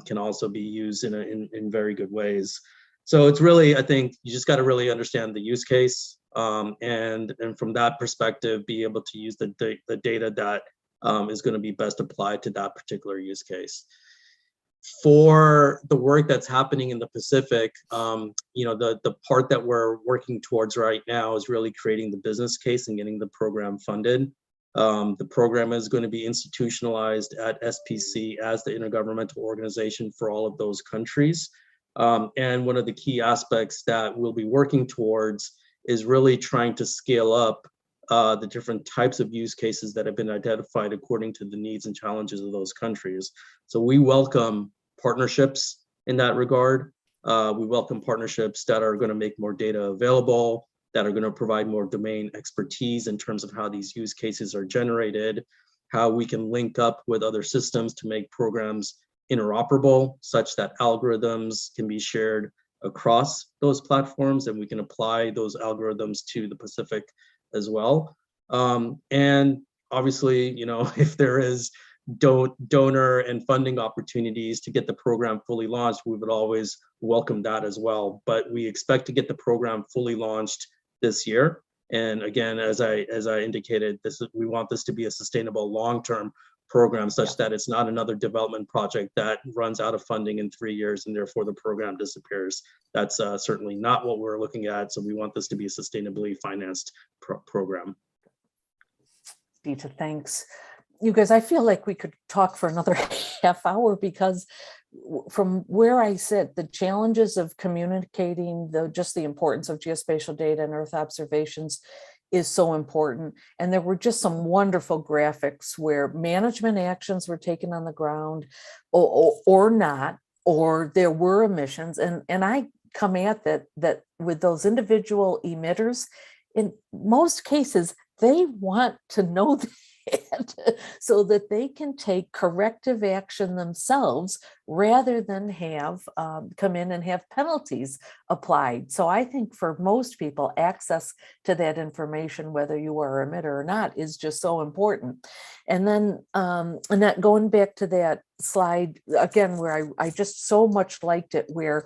can also be used in very good ways. So it's really, I think you just got to really understand the use case, and from that perspective, be able to use the data that is going to be best applied to that particular use case. For the work that's happening in the Pacific, the part that we're working towards right now is really creating the business case and getting the program funded. The program is going to be institutionalized at SPC as the intergovernmental organization for all of those countries. And one of the key aspects that we'll be working towards is really trying to scale up the different types of use cases that have been identified according to the needs and challenges of those countries. So we welcome partnerships in that regard. We welcome partnerships that are going to make more data available, that are going to provide more domain expertise in terms of how these use cases are generated, how we can link up with other systems to make programs interoperable, such that algorithms can be shared across those platforms, and we can apply those algorithms to the Pacific as well. And obviously, if there is donor and funding opportunities to get the program fully launched, we would always welcome that as well. But we expect to get the program fully launched this year. And again, as I indicated, we want this to be a sustainable long-term program, such that it's not another development project that runs out of funding in 3 years and therefore the program disappears. That's certainly not what we're looking at. So we want this to be a sustainably financed program. Dita, thanks. You guys, I feel like we could talk for another half hour, because from where I sit, the challenges of communicating just the importance of geospatial data and Earth observations is so important. And there were just some wonderful graphics where management actions were taken on the ground or not, or there were emissions. And I come at that with those individual emitters, in most cases, they want to know that so that they can take corrective action themselves rather than have come in and have penalties applied. So I think for most people, access to that information, whether you are an emitter or not, is just so important. And then Annette, going back to that slide again, where I just so much liked it, where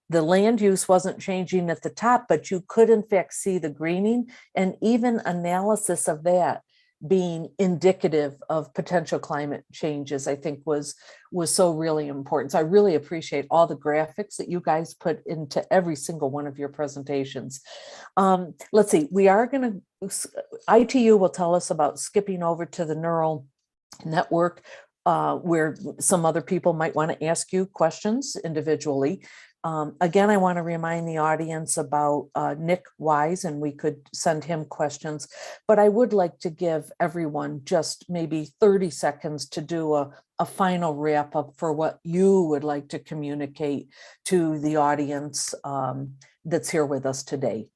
the land use wasn't changing at the top, but you could in fact see the greening, and even analysis of that being indicative of potential climate changes, I think was so really important. So I really appreciate all the graphics that you guys put into every single one of your presentations. Let's see, we are going to, ITU will tell us about skipping over to the neural network, where some other people might want to ask you questions individually. Again, I want to remind the audience about Nick Wise, and we could send him questions, but I would like to give everyone just maybe 30 seconds to do a final wrap up for what you would like to communicate to the audience that's here with us today.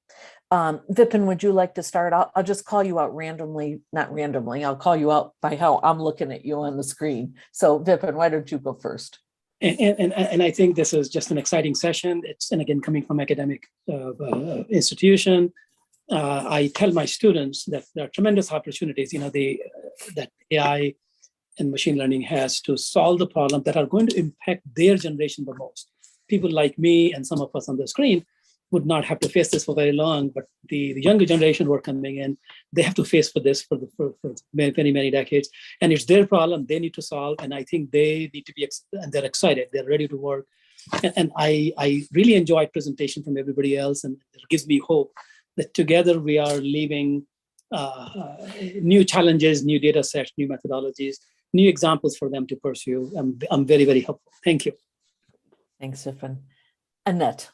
Vipin, would you like to start? I'll just call you out randomly, not randomly, I'll call you out by how I'm looking at you on the screen. So Vipin, why don't you go first? And I think this is just an exciting session. And again, coming from academic institution, I tell my students that there are tremendous opportunities, that AI and machine learning has to solve the problems that are going to impact their generation the most. People like me and some of us on the screen would not have to face this for very long, but the younger generation who are coming in, they have to face for this for many, many decades. And it's their problem they need to solve. And I think they need to be, and they're excited, they're ready to work. And I really enjoyed presentation from everybody else. And it gives me hope that together we are leaving new challenges, new data sets, new methodologies, new examples for them to pursue. I'm very, very helpful. Thank you. Thanks, Vipin. Annette.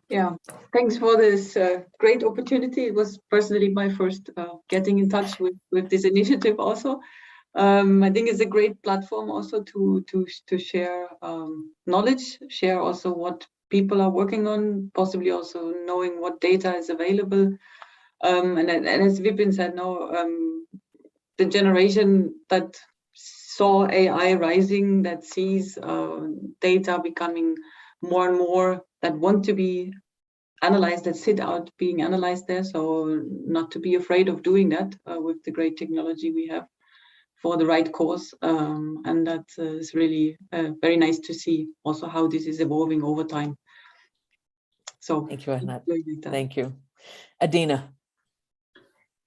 Yeah, thanks for this great opportunity. It was personally my first getting in touch with this initiative also. I think it's a great platform also to share knowledge, share also what people are working on, possibly also knowing what data is available. And as Vipin said, the generation that saw AI rising, that sees data becoming more and more, that want to be analyzed, that sit out being analyzed there. So not to be afraid of doing that with the great technology we have for the right cause. And that is really very nice to see also how this is evolving over time. So thank you, Annette. Thank you. Adina.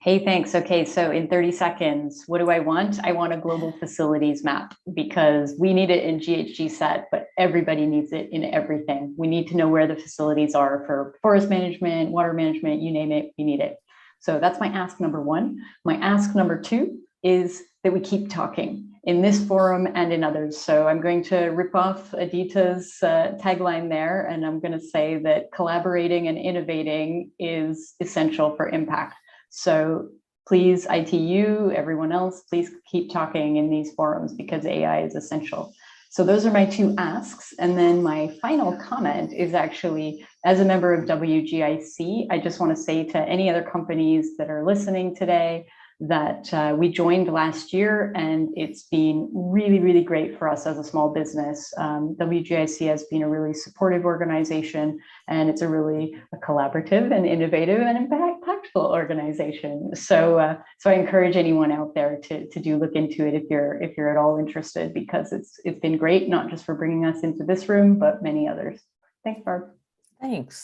Hey, thanks. Okay, so in 30 seconds, what do I want? I want a global facilities map because we need it in GHGSat, but everybody needs it in everything. We need to know where the facilities are for forest management, water management, you name it, we need it. So that's my ask number one. My ask number two is that we keep talking in this forum and in others. So I'm going to rip off Adita's tagline there, and I'm going to say that collaborating and innovating is essential for impact. So please, ITU, everyone else, please keep talking in these forums because AI is essential. So those are my two asks. And then my final comment is actually, as a member of WGIC, I just want to say to any other companies that are listening today that we joined last year, and it's been really, really great for us as a small business. WGIC has been a really supportive organization, and it's a really collaborative and innovative and impactful organization. So, so I encourage anyone out there to do look into it if you're at all interested, because it's been great, not just for bringing us into this room, but many others. Thanks, Barb.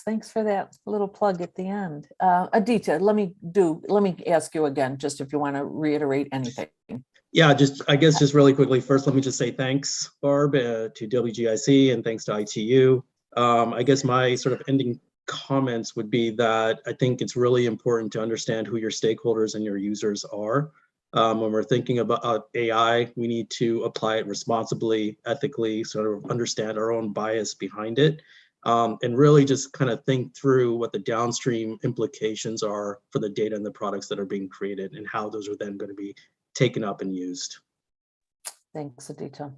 Thanks for that little plug at the end. Adita, let me ask you again, just if you want to reiterate anything. Yeah, I guess just really quickly, first, let me just say thanks, Barb, to WGIC, and thanks to ITU. I guess my sort of ending comments would be that I think it's really important to understand who your stakeholders and your users are. When we're thinking about AI, we need to apply it responsibly, ethically, sort of understand our own bias behind it. And really just kind of think through what the downstream implications are for the data and the products that are being created and how those are then going to be taken up and used. Thanks, Adita.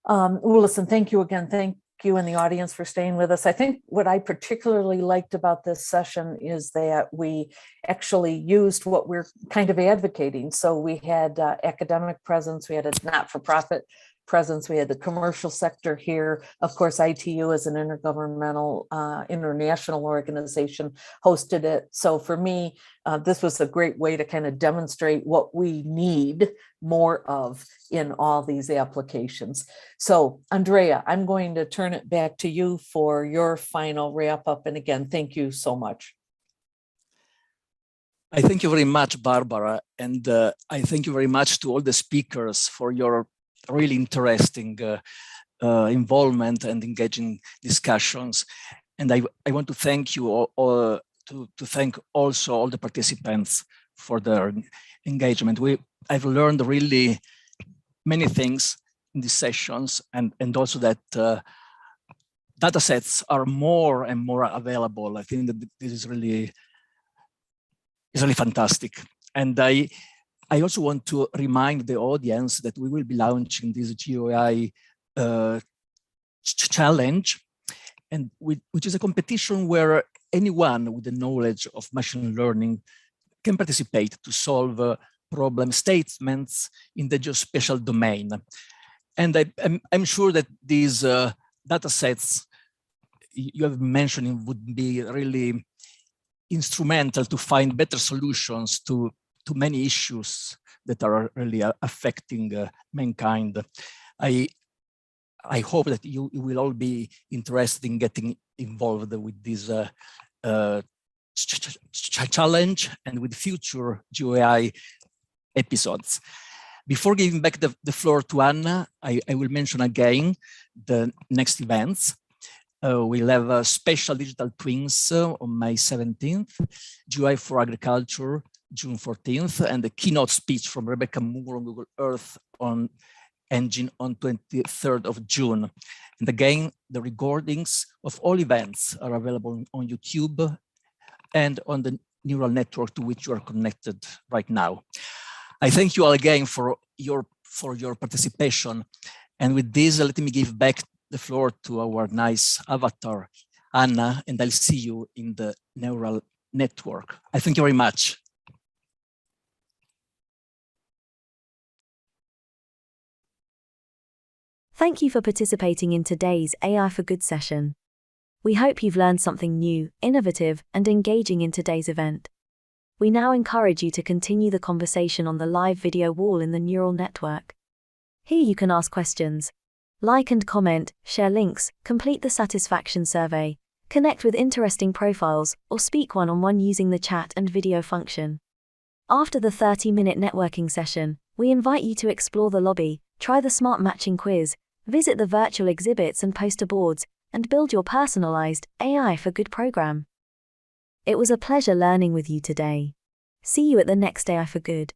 Well, listen, thank you again. Thank you and the audience for staying with us. I think what I particularly liked about this session is that we actually used what we're kind of advocating. So we had academic presence, we had a not-for-profit presence, we had the commercial sector here. Of course, ITU as an intergovernmental international organization hosted it. So for me, this was a great way to kind of demonstrate what we need more of in all these applications. So Andrea, I'm going to turn it back to you for your final wrap up. And again, thank you so much. I thank you very much, Barbara. And I thank you very much to all the speakers for your really interesting involvement and engaging discussions. And I want to thank you all, to thank also all the participants for their engagement. I've learned really many things in these sessions, and also that data sets are more and more available. I think that this is really fantastic. And I also want to remind the audience that we will be launching this GeoAI challenge, and which is a competition where anyone with the knowledge of machine learning can participate to solve problem statements in the geospatial domain. And I'm sure that these data sets you have mentioned would be really instrumental to find better solutions to many issues that are really affecting mankind. I hope that you will all be interested in getting involved with this challenge and with future GeoAI episodes. Before giving back the floor to Anna, I will mention again the next events. We'll have special digital twins on May 17th, GeoAI for Agriculture, June 14th, and the keynote speech from Rebecca Moore on Google Earth Engine on 23rd of June. And again, the recordings of all events are available on YouTube and on the neural network to which you are connected right now. I thank you all again for your participation. And with this, let me give back the floor to our nice avatar, Anna, and I'll see you in the neural network. I thank you very much. Thank you for participating in today's AI for Good session. We hope you've learned something new, innovative, and engaging in today's event. We now encourage you to continue the conversation on the live video wall in the neural network. Here you can ask questions, like and comment, share links, complete the satisfaction survey, connect with interesting profiles, or speak one-on-one using the chat and video function. After the 30-minute networking session, we invite you to explore the lobby, try the smart matching quiz, visit the virtual exhibits and poster boards, and build your personalized AI for Good program. It was a pleasure learning with you today. See you at the next AI for Good.